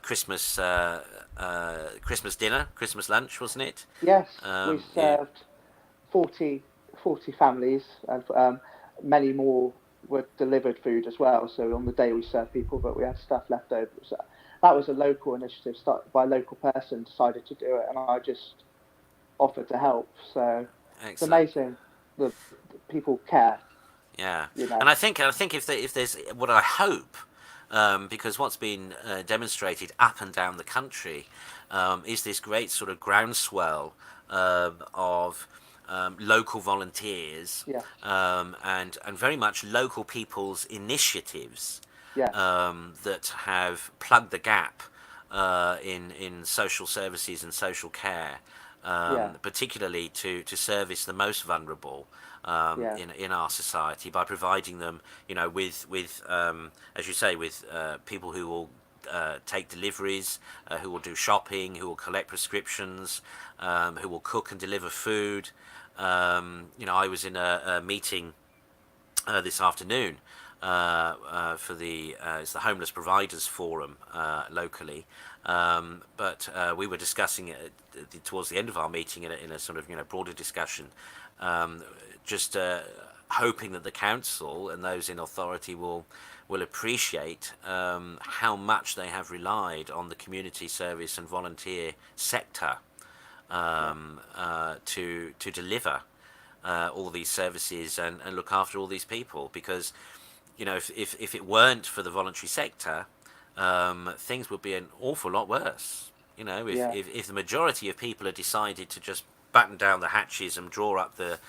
A: Christmas Christmas dinner, Christmas lunch, wasn't it?
B: yes. We
A: Yeah.
B: served 40, 40 families, and many more were delivered food as well. So on the day we served people, but we had stuff left over. So that was a local initiative started by a local person, decided to do it, and I just offered to help. So it's
A: Excellent.
B: amazing the people care,
A: Yeah,
B: you know.
A: and I think if there's what I hope, because what's been demonstrated up and down the country is this great sort of groundswell of local volunteers
B: Yes,
A: and very much local people's initiatives
B: yes,
A: that have plugged the gap in social services and social care,
B: yeah,
A: particularly to service the most vulnerable
B: yeah,
A: in our society by providing them, with as you say, with people who will take deliveries, who will do shopping, who will collect prescriptions, who will cook and deliver food. I was in a meeting this afternoon for it's the Homeless Providers Forum locally, but we were discussing it towards the end of our meeting in a sort of broader discussion, just hoping that the council and those in authority will appreciate how much they have relied on the community service and volunteer sector
B: yeah,
A: to deliver all these services and look after all these people. Because if it weren't for the voluntary sector, things would be an awful lot worse.
B: yeah,
A: If the majority of people had decided to just batten down the hatches and draw up the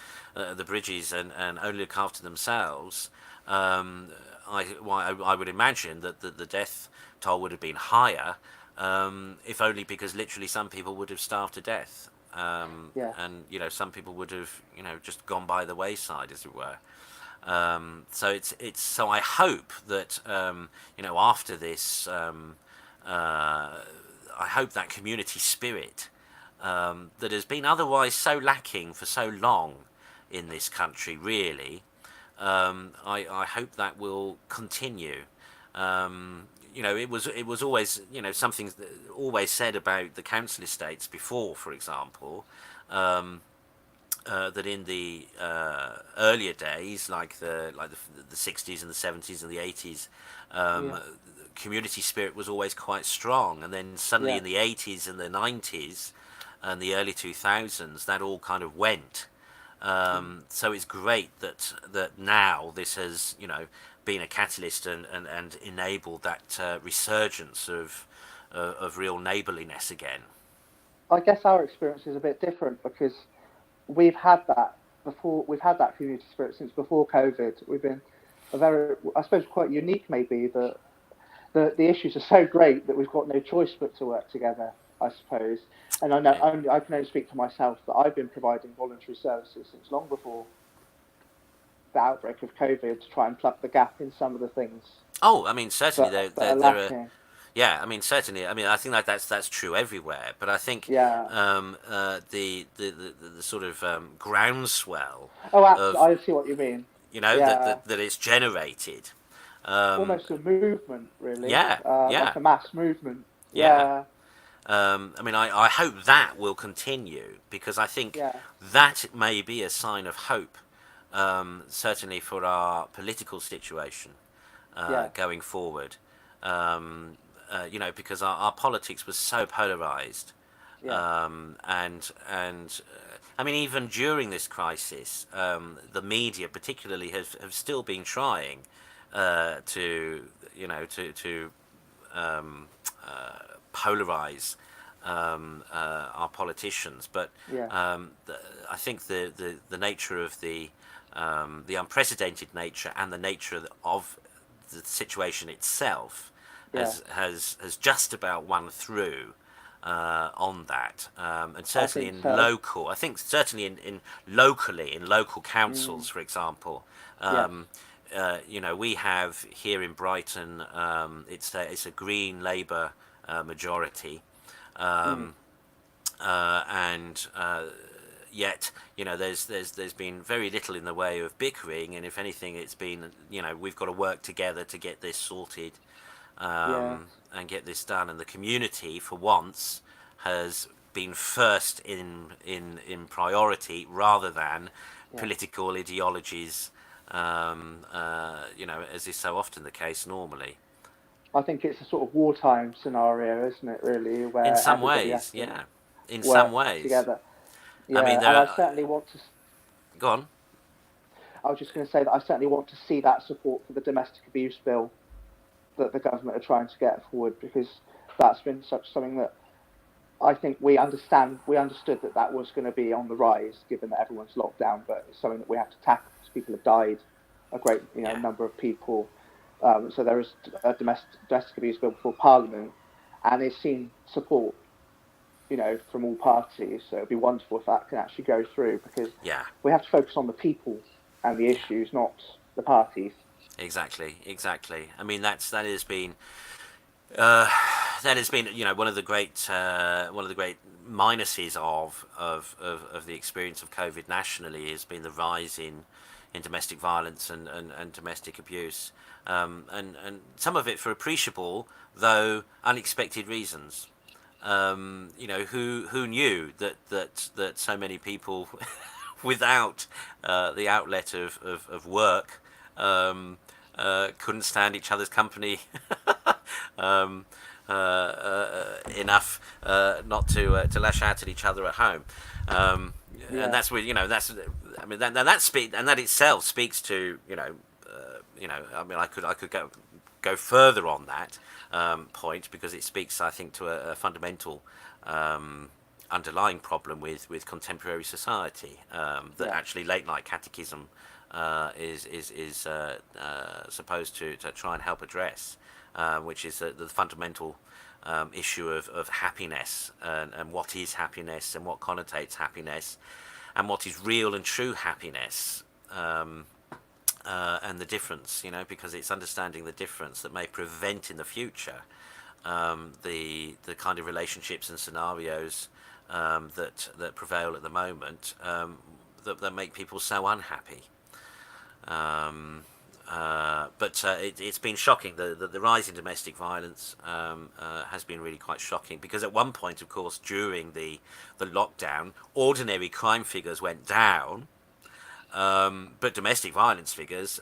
A: bridges and only look after themselves, I would imagine that the death toll would have been higher, if only because literally some people would have starved to death.
B: yeah.
A: And some people would have just gone by the wayside, as it were. So I hope that after this, I hope that community spirit that has been otherwise so lacking for so long in this country, really, I hope that will continue. It was always something always said about the council estates before, for example, that in the earlier days, like the 60s and the 70s and the 80s,
B: Yeah,
A: community spirit was always quite strong, and then suddenly
B: yeah,
A: in the 80s and the 90s and the early 2000s, that all kind of went. So it's great that now this has been a catalyst and enabled that resurgence of real neighbourliness again.
B: I guess our experience is a bit different because we've had that before. We've had that community spirit since before COVID. We've been I suppose, quite unique maybe, that the issues are so great that we've got no choice but to work together, I suppose. And I know
A: Yeah.
B: I can only speak for myself that I've been providing voluntary services since long before the outbreak of COVID to try and plug the gap in some of the things
A: Oh, I mean, certainly
B: that are
A: there are.
B: lacking.
A: Yeah, I mean, certainly. I mean, I think that's true everywhere. But I think
B: Yeah.
A: the sort of groundswell
B: Oh,
A: of,
B: absolutely. I see what you mean. Yeah.
A: that it's generated. Um,
B: Almost a movement, really,
A: yeah, yeah,
B: like a mass movement.
A: yeah.
B: Yeah.
A: I mean, I hope that will continue, because I think
B: Yeah.
A: that may be a sign of hope, certainly for our political situation
B: Yes.
A: going forward. Because our politics was so polarized,
B: Yes.
A: I mean, even during this crisis, the media particularly have still been trying to um, polarize our politicians, but
B: Yes.
A: I think the nature of the unprecedented nature and the nature of the situation itself
B: Yeah.
A: has just about won through on that, and
B: I
A: certainly
B: think
A: in
B: so.
A: local. I think certainly in locally in local
B: Mm.
A: councils, for example.
B: Yes.
A: We have here in Brighton. It's a Green Labour majority,
B: Mm.
A: and yet there's been very little in the way of bickering, and if anything, it's been we've got to work together to get this sorted,
B: Yes.
A: and get this done. And the community, for once, has been first in priority rather than
B: Yes.
A: political ideologies, as is so often the case normally.
B: I think it's a sort of wartime scenario, isn't it? Really,
A: In
B: where
A: some
B: everybody has
A: ways,
B: to
A: yeah. In some
B: work
A: ways,
B: together.
A: I mean,
B: Yeah,
A: there
B: and I
A: are.
B: certainly want to.
A: Go on.
B: I was just going to say that I certainly want to see that support for the domestic abuse bill that the government are trying to get forward, because that's been such something that I think we understood that that was going to be on the rise given that everyone's locked down, but it's something that we have to tackle because people have died, a great
A: Yeah,
B: number of people. So there is a domestic abuse bill before Parliament, and it's seen support, from all parties. So it'd be wonderful if that can actually go through, because
A: yeah,
B: we have to focus on the people and the
A: yeah.
B: issues, not the parties.
A: Exactly, exactly. I mean, that has been one of the great minuses of the experience of COVID nationally has been the rise in domestic violence and domestic abuse, and some of it for appreciable though unexpected reasons. Who knew that so many people without the outlet of work couldn't stand each other's company um, enough not to lash out at each other at home, and
B: Yeah,
A: that's where I mean that itself speaks to I mean I could go further on that point, because it speaks, I think, to a fundamental underlying problem with contemporary society, that
B: yeah,
A: actually late night catechism is supposed to try and help address, which is the fundamental issue of happiness, and what is happiness and what connotates happiness, and what is real and true happiness. And the difference, because it's understanding the difference that may prevent in the future the kind of relationships and scenarios that prevail at the moment, that make people so unhappy. But it's been shocking. The rise in domestic violence has been really quite shocking, because at one point, of course, during the lockdown, ordinary crime figures went down, but domestic violence figures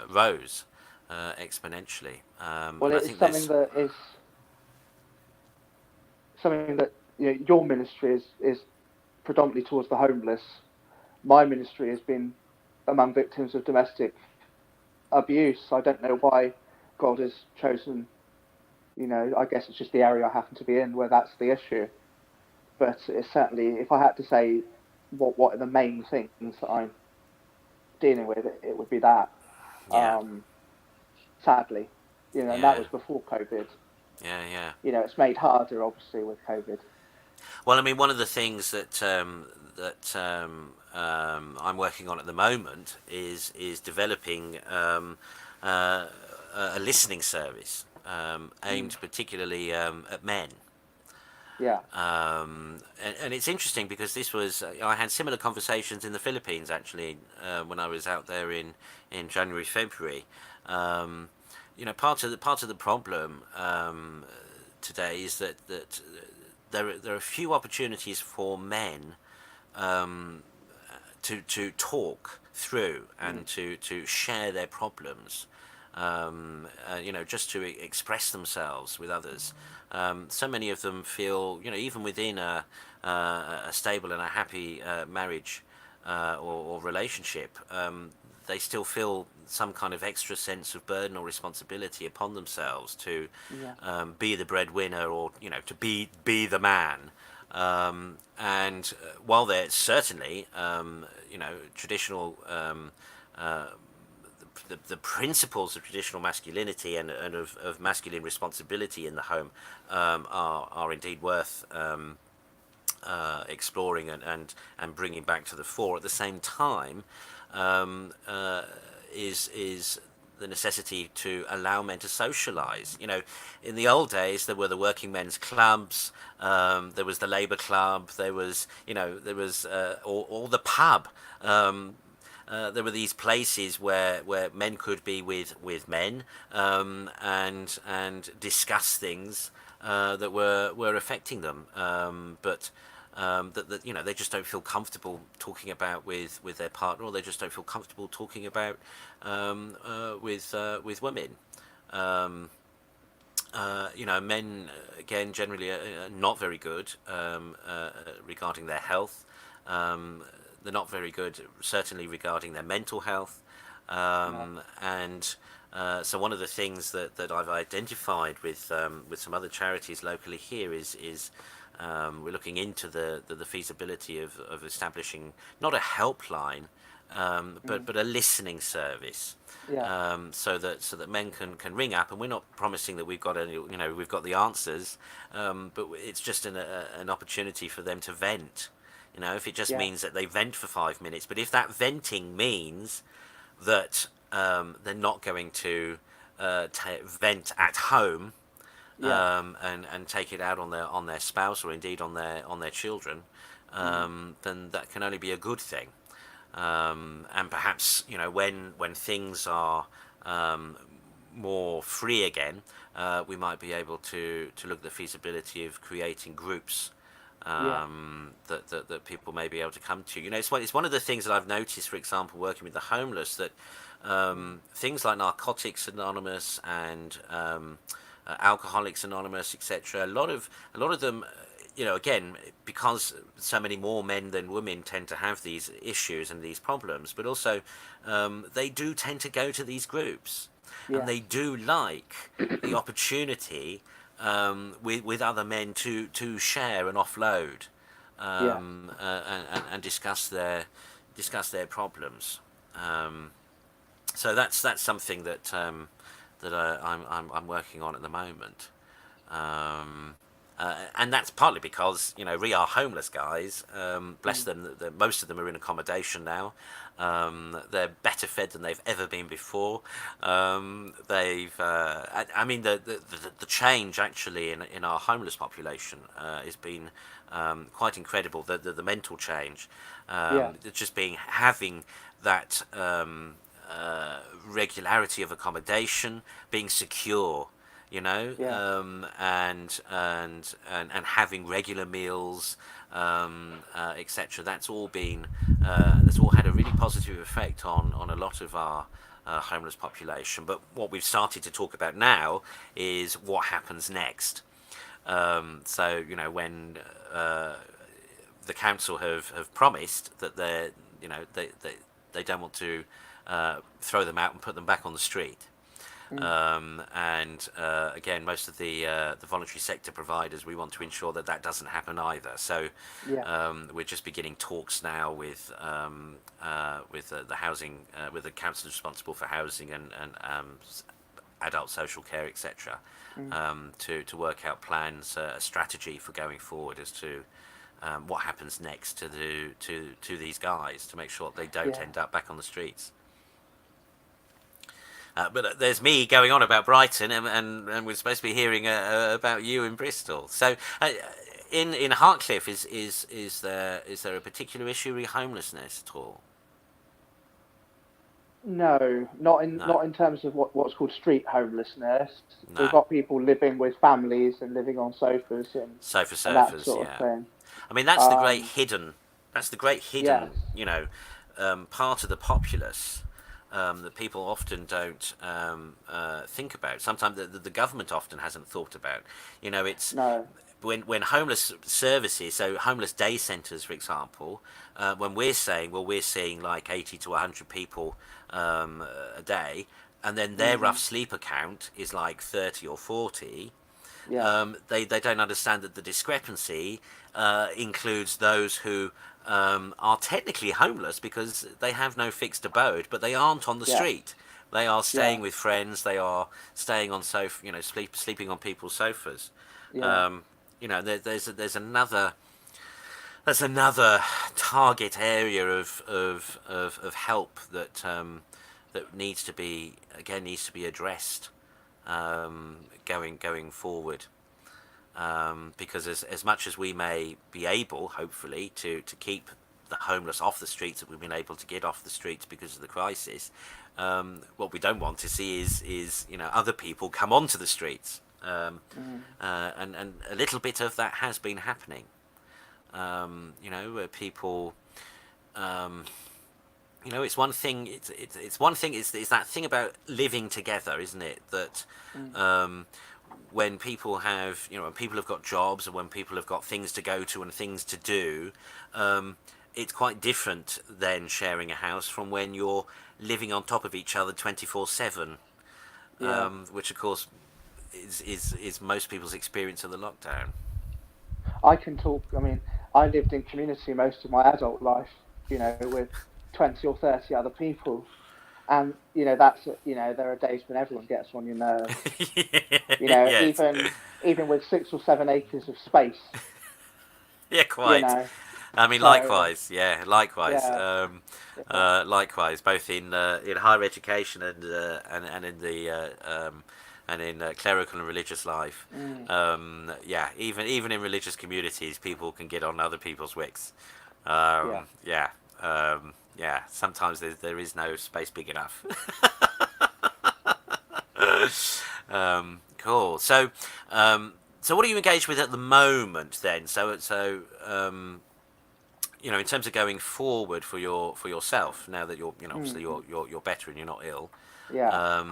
A: rose exponentially.
B: well,
A: And I
B: it's
A: think there's.
B: something that your ministry is predominantly towards the homeless. My ministry has been among victims of domestic abuse. I don't know why God has chosen. I guess it's just the area I happen to be in where that's the issue. But it's certainly, if I had to say what are the main things that I'm dealing with, it would be that.
A: Yeah.
B: Sadly, and that
A: Yeah.
B: was before COVID.
A: Yeah. Yeah.
B: It's made harder, obviously, with COVID.
A: Well, I mean, one of the things I'm working on at the moment is developing uh, a listening service
B: Mm.
A: aimed particularly at men.
B: Yeah.
A: And it's interesting because this was I had similar conversations in the Philippines actually when I was out there in January February. Um, part of the problem today is that there are few opportunities for men to talk through
B: Mm.
A: and to share their problems, just to express themselves with others. So many of them feel, even within a stable and a happy marriage or relationship, they still feel some kind of extra sense of burden or responsibility upon themselves to
B: Yeah.
A: be the breadwinner or to be the man. And while there certainly, traditional the principles of traditional masculinity and of masculine responsibility in the home are indeed worth exploring and bringing back to the fore. At the same time, is the necessity to allow men to socialise. In the old days, there were the working men's clubs. There was the Labour Club. There was or the pub. There were these places where men could be with men and discuss things that were affecting them, but that they just don't feel comfortable talking about with their partner, or they just don't feel comfortable talking about with women. Um, Men again generally are not very good regarding their health. Um, they're not very good, certainly regarding their mental health.
B: No.
A: And So one of the things that I've identified with some other charities locally here is we're looking into the feasibility of establishing not a helpline,
B: Mm.
A: but a listening service,
B: Yeah.
A: so that men can ring up, and we're not promising that we've got the answers, but it's just an opportunity for them to vent. If it just
B: Yeah.
A: means that they vent for 5 minutes, but if that venting means that they're not going to vent at home,
B: Yeah.
A: and take it out on their spouse or indeed on their children,
B: Mm.
A: then that can only be a good thing. And perhaps when things are more free again, we might be able to look at the feasibility of creating groups
B: Yeah.
A: that people may be able to come to. It's one of the things that I've noticed, for example, working with the homeless, that
B: Mm.
A: things like Narcotics Anonymous and Alcoholics Anonymous, etc. A lot of them, again, because so many more men than women tend to have these issues and these problems, but also they do tend to go to these groups, and
B: Yes.
A: they do like the opportunity with other men to share and offload,
B: Yes.
A: and discuss their problems. Um, so that's something that I'm working on at the moment. Um, and that's partly because we are homeless guys. Bless
B: Mm.
A: them, most of them are in accommodation now. They're better fed than they've ever been before. I mean, the change actually in our homeless population has been quite incredible. The mental change,
B: Yes.
A: just having that regularity of accommodation, being secure,
B: Yes.
A: and having regular meals, etc. That's all had a really positive effect on a lot of our homeless population. But what we've started to talk about now is what happens next. When the council have promised that they don't want to throw them out and put them back on the street. And again, most of the voluntary sector providers, we want to ensure that that doesn't happen either. So
B: Yes.
A: we're just beginning talks now with the housing, with the council responsible for housing and adult social care, etc., to work out plans, a strategy for going forward as to what happens next to these guys, to make sure that they don't
B: Yeah.
A: end up back on the streets. But there's me going on about Brighton, and we're supposed to be hearing about you in Bristol. So, in Hartcliffe, is there a particular issue with homelessness at all?
B: No,
A: No,
B: not in terms of what's called street homelessness. We've
A: no.
B: got people living with families and living on sofas
A: Sofa
B: and that
A: surfers,
B: sort of
A: yeah.
B: thing.
A: I mean, that's the great
B: Um,
A: hidden. That's the great
B: yes,
A: hidden. Part of the populace that people often don't think about. Sometimes the government often hasn't thought about. It's
B: no,
A: when homeless services, so homeless day centres, for example, when we're seeing like 80 to 100 people a day, and then their rough sleeper count is like 30 or 40.
B: yeah,
A: They don't understand that the discrepancy includes those who are technically homeless because they have no fixed abode, but they aren't on the
B: yeah,
A: street. They are
B: yeah,
A: staying with friends. They are staying on sleeping on people's sofas.
B: yeah,
A: Um, there's another target area of help that needs to be addressed going forward. Because as much as we may be able, hopefully, to keep the homeless off the streets, that we've been able to get off the streets because of the crisis, what we don't want to see is other people come onto the streets, and a little bit of that has been happening. Where people, it's one thing. It's one thing. It's that thing about living together, isn't it? That when people have, when people have got jobs, and when people have got things to go to and things to do, it's quite different than sharing a house from when you're living on top of each other 24/7,
B: yeah.
A: which of course is most people's experience of the lockdown.
B: I can talk. I mean, I lived in community most of my adult life. With 20 or 30 other people, and that's there are days when everyone gets on your nerves.
A: Yes.
B: Even with 6 or 7 acres of space.
A: Yeah,
B: You
A: quite.
B: know,
A: I mean,
B: so
A: likewise. Yeah, likewise.
B: yeah, yeah,
A: Likewise, both in higher education and in the and in clerical and religious life.
B: mm,
A: Yeah, even in religious communities, people can get on other people's wicks.
B: yeah.
A: Yeah. Yeah. Sometimes there is no space big enough. Cool. So what are you engaged with at the moment then? In terms of going forward for yourself, now that you're obviously
B: Mm,
A: you're better and you're not ill,
B: yeah.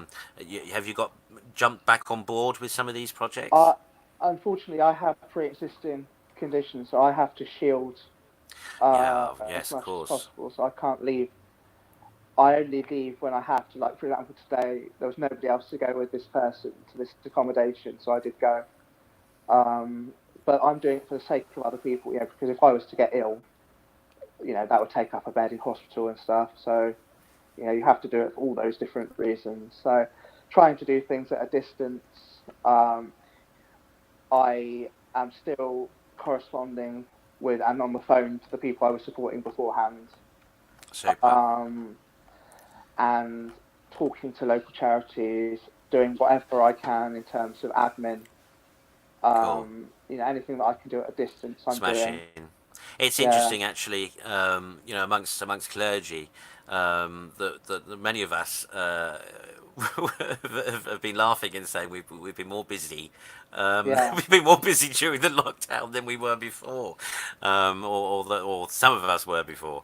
A: have you got jumped back on board with some of these projects?
B: I Unfortunately, I have pre-existing conditions, so I have to shield
A: Yeah.
B: as
A: Yes, of
B: much as
A: course.
B: possible. So I can't leave. I only leave when I have to. Like, for example, today there was nobody else to go with this person to this accommodation, so I did go. Um, but I'm doing it for the sake of other people, because if I was to get ill, that would take up a bed in hospital and stuff. So, you have to do it for all those different reasons. So, trying to do things at a distance. Um, I am still corresponding with and on the phone to the people I was supporting beforehand,
A: Super.
B: um, and talking to local charities, doing whatever I can in terms of admin.
A: Cool.
B: Anything that I can do at a distance, I'm doing.
A: Smashing. It's
B: Yeah,
A: interesting, actually. Amongst clergy, that many of us have been laughing and saying we've been more busy.
B: yeah.
A: We've been more busy during the lockdown than we were before, or some of us were before.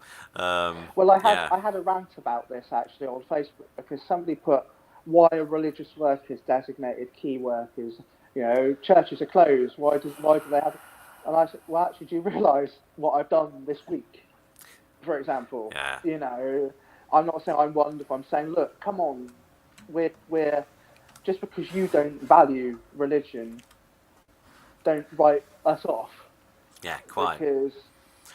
B: Well,
A: Yeah.
B: I had a rant about this actually on Facebook because somebody put why are religious workers designated key workers? Churches are closed. Why do they have? And I said, well, actually, do you realise what I've done this week? For example,
A: Yeah.
B: I'm not saying I'm wonderful. I'm saying, look, come on, we're just because you don't value religion, don't write us off,
A: Yeah, quite.
B: because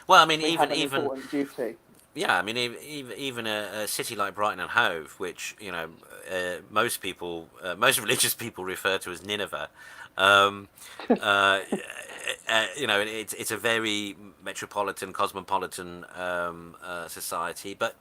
A: Well, I mean,
B: we have an
A: even
B: important duty.
A: yeah, I mean, even a city like Brighton and Hove, which most people, most religious people refer to as Nineveh. Um, uh, it's a very metropolitan, cosmopolitan society. But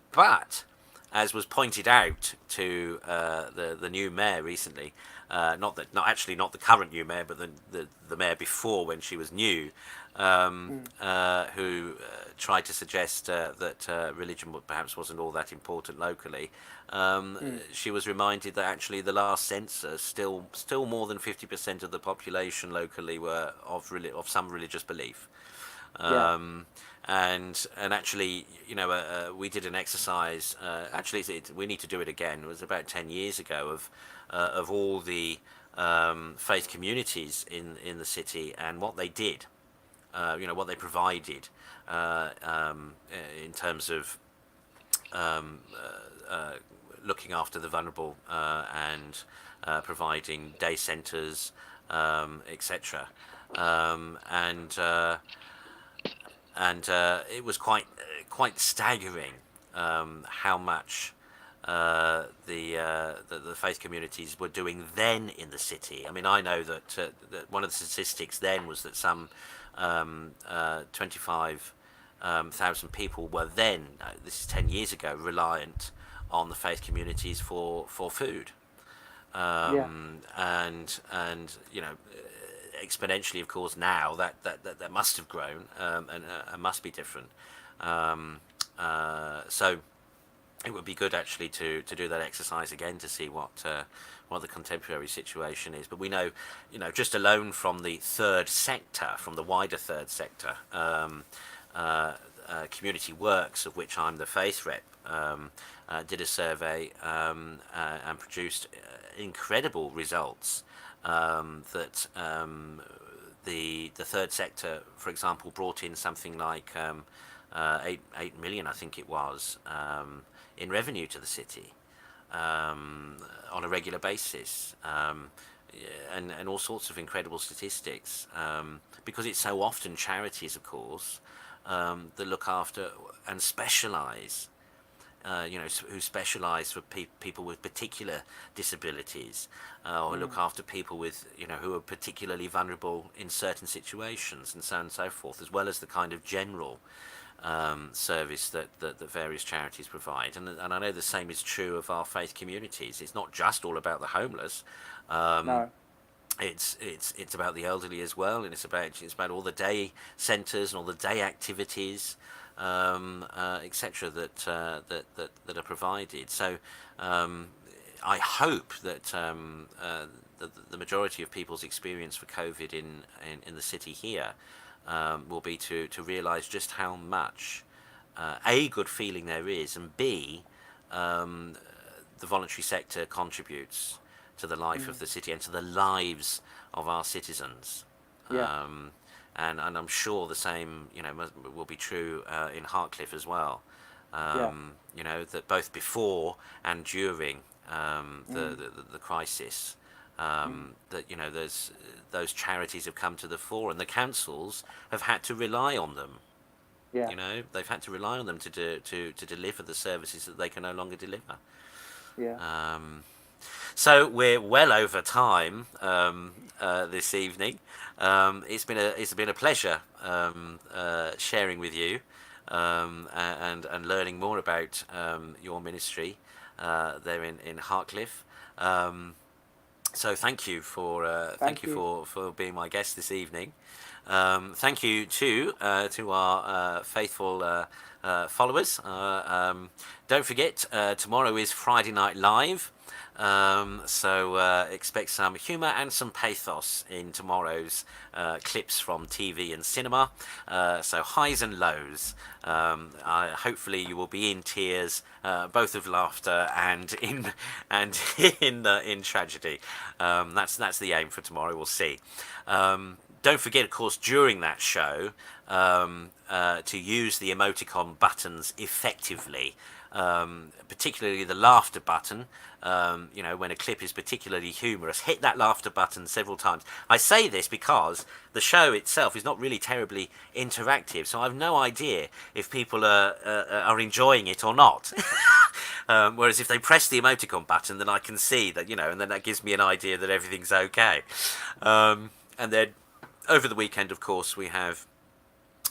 A: as was pointed out to the new mayor recently, not the current new mayor, but the mayor before, when she was new, who tried to suggest that religion perhaps wasn't all that important locally. She was reminded that actually the last census, still more than 50% of the population locally were of some religious belief.
B: Yeah.
A: And actually, we did an exercise. Actually, we need to do it again. It was about 10 years ago of all the faith communities in the city and what they did. What they provided in terms of looking after the vulnerable and providing day centres, etc. And it was quite staggering how much the faith communities were doing then in the city. I mean, I know that one of the statistics then was that some 25,000 people were then, this is 10 years ago, reliant on the faith communities for food.
B: Yeah.
A: And exponentially, of course, now that must have grown, and must be different. So it would be good actually to do that exercise again to see what the contemporary situation is. But we know, just alone from the third sector, from the wider third sector, Community Works, of which I'm the faith rep, did a survey and produced incredible results. That the third sector, for example, brought in something like 8 million, I think it was, in revenue to the city on a regular basis, and all sorts of incredible statistics, because it's so often charities, of course, that look after and specialise. Who specialise for people with particular disabilities, or look after people with, who are particularly vulnerable in certain situations, and so on and so forth, as well as the kind of general service that various charities provide. And I know the same is true of our faith communities. It's not just all about the homeless.
B: No.
A: It's about the elderly as well, and it's about all the day centres and all the day activities, etc. that are provided. So I hope that the majority of people's experience for COVID in the city here will be to realise just how much A, good feeling there is, and B, the voluntary sector contributes to the life of the city and to the lives of our citizens.
B: Yeah.
A: And I'm sure the same, will be true in Hartcliffe as well. That both before and during the crisis, that there's those charities have come to the fore, and the councils have had to rely on them.
B: Yeah.
A: They've had to rely on them to deliver the services that they can no longer deliver.
B: Yeah.
A: So we're well over time this evening. It's been a pleasure sharing with you and learning more about your ministry there in Hartcliffe. So thank you for for being my guest this evening. Thank you to our faithful followers. Don't forget, tomorrow is Friday Night Live. So expect some humour and some pathos in tomorrow's clips from TV and cinema. So highs and lows. Hopefully you will be in tears, both of laughter and in tragedy. That's the aim for tomorrow. We'll see. Don't forget, of course, during that show, to use the emoticon buttons effectively. particularly the laughter button. When a clip is particularly humorous, hit that laughter button several times. I say this because the show itself is not really terribly interactive, so I've no idea if people are enjoying it or not. Whereas if they press the emoticon button, then I can see that, and then that gives me an idea that everything's okay. And then over the weekend, of course, we have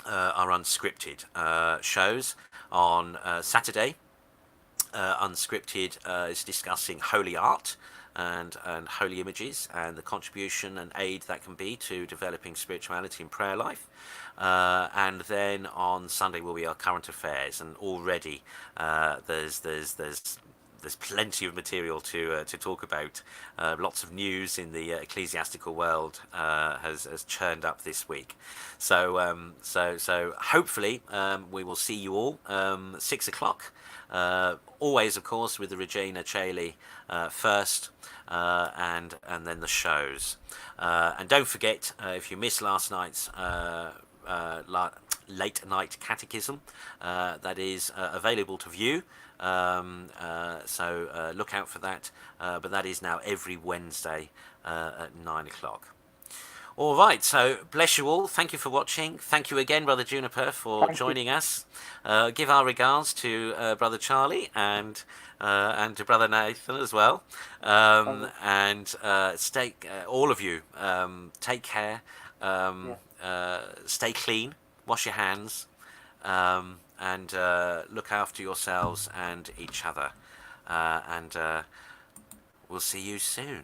A: our unscripted shows on Saturday. Unscripted is discussing holy art and holy images and the contribution and aid that can be to developing spirituality and prayer life. And then on Sunday will be our current affairs, and already there's plenty of material to talk about. Lots of news in the ecclesiastical world has churned up this week. So hopefully we will see you all 6 o'clock. Always, of course, with the Regina Caeli first, and then the shows. And don't forget, if you missed last night's late night catechism, that is available to view. So look out for that. But that is now every Wednesday at 9 o'clock. All right, so bless you all. Thank you for watching. Thank you again, Brother Juniper, for joining us. Give our regards to Brother Charlie and to Brother Nathan as well. And stay, all of you, take care. Stay clean. Wash your hands. And look after yourselves and each other. And we'll see you soon.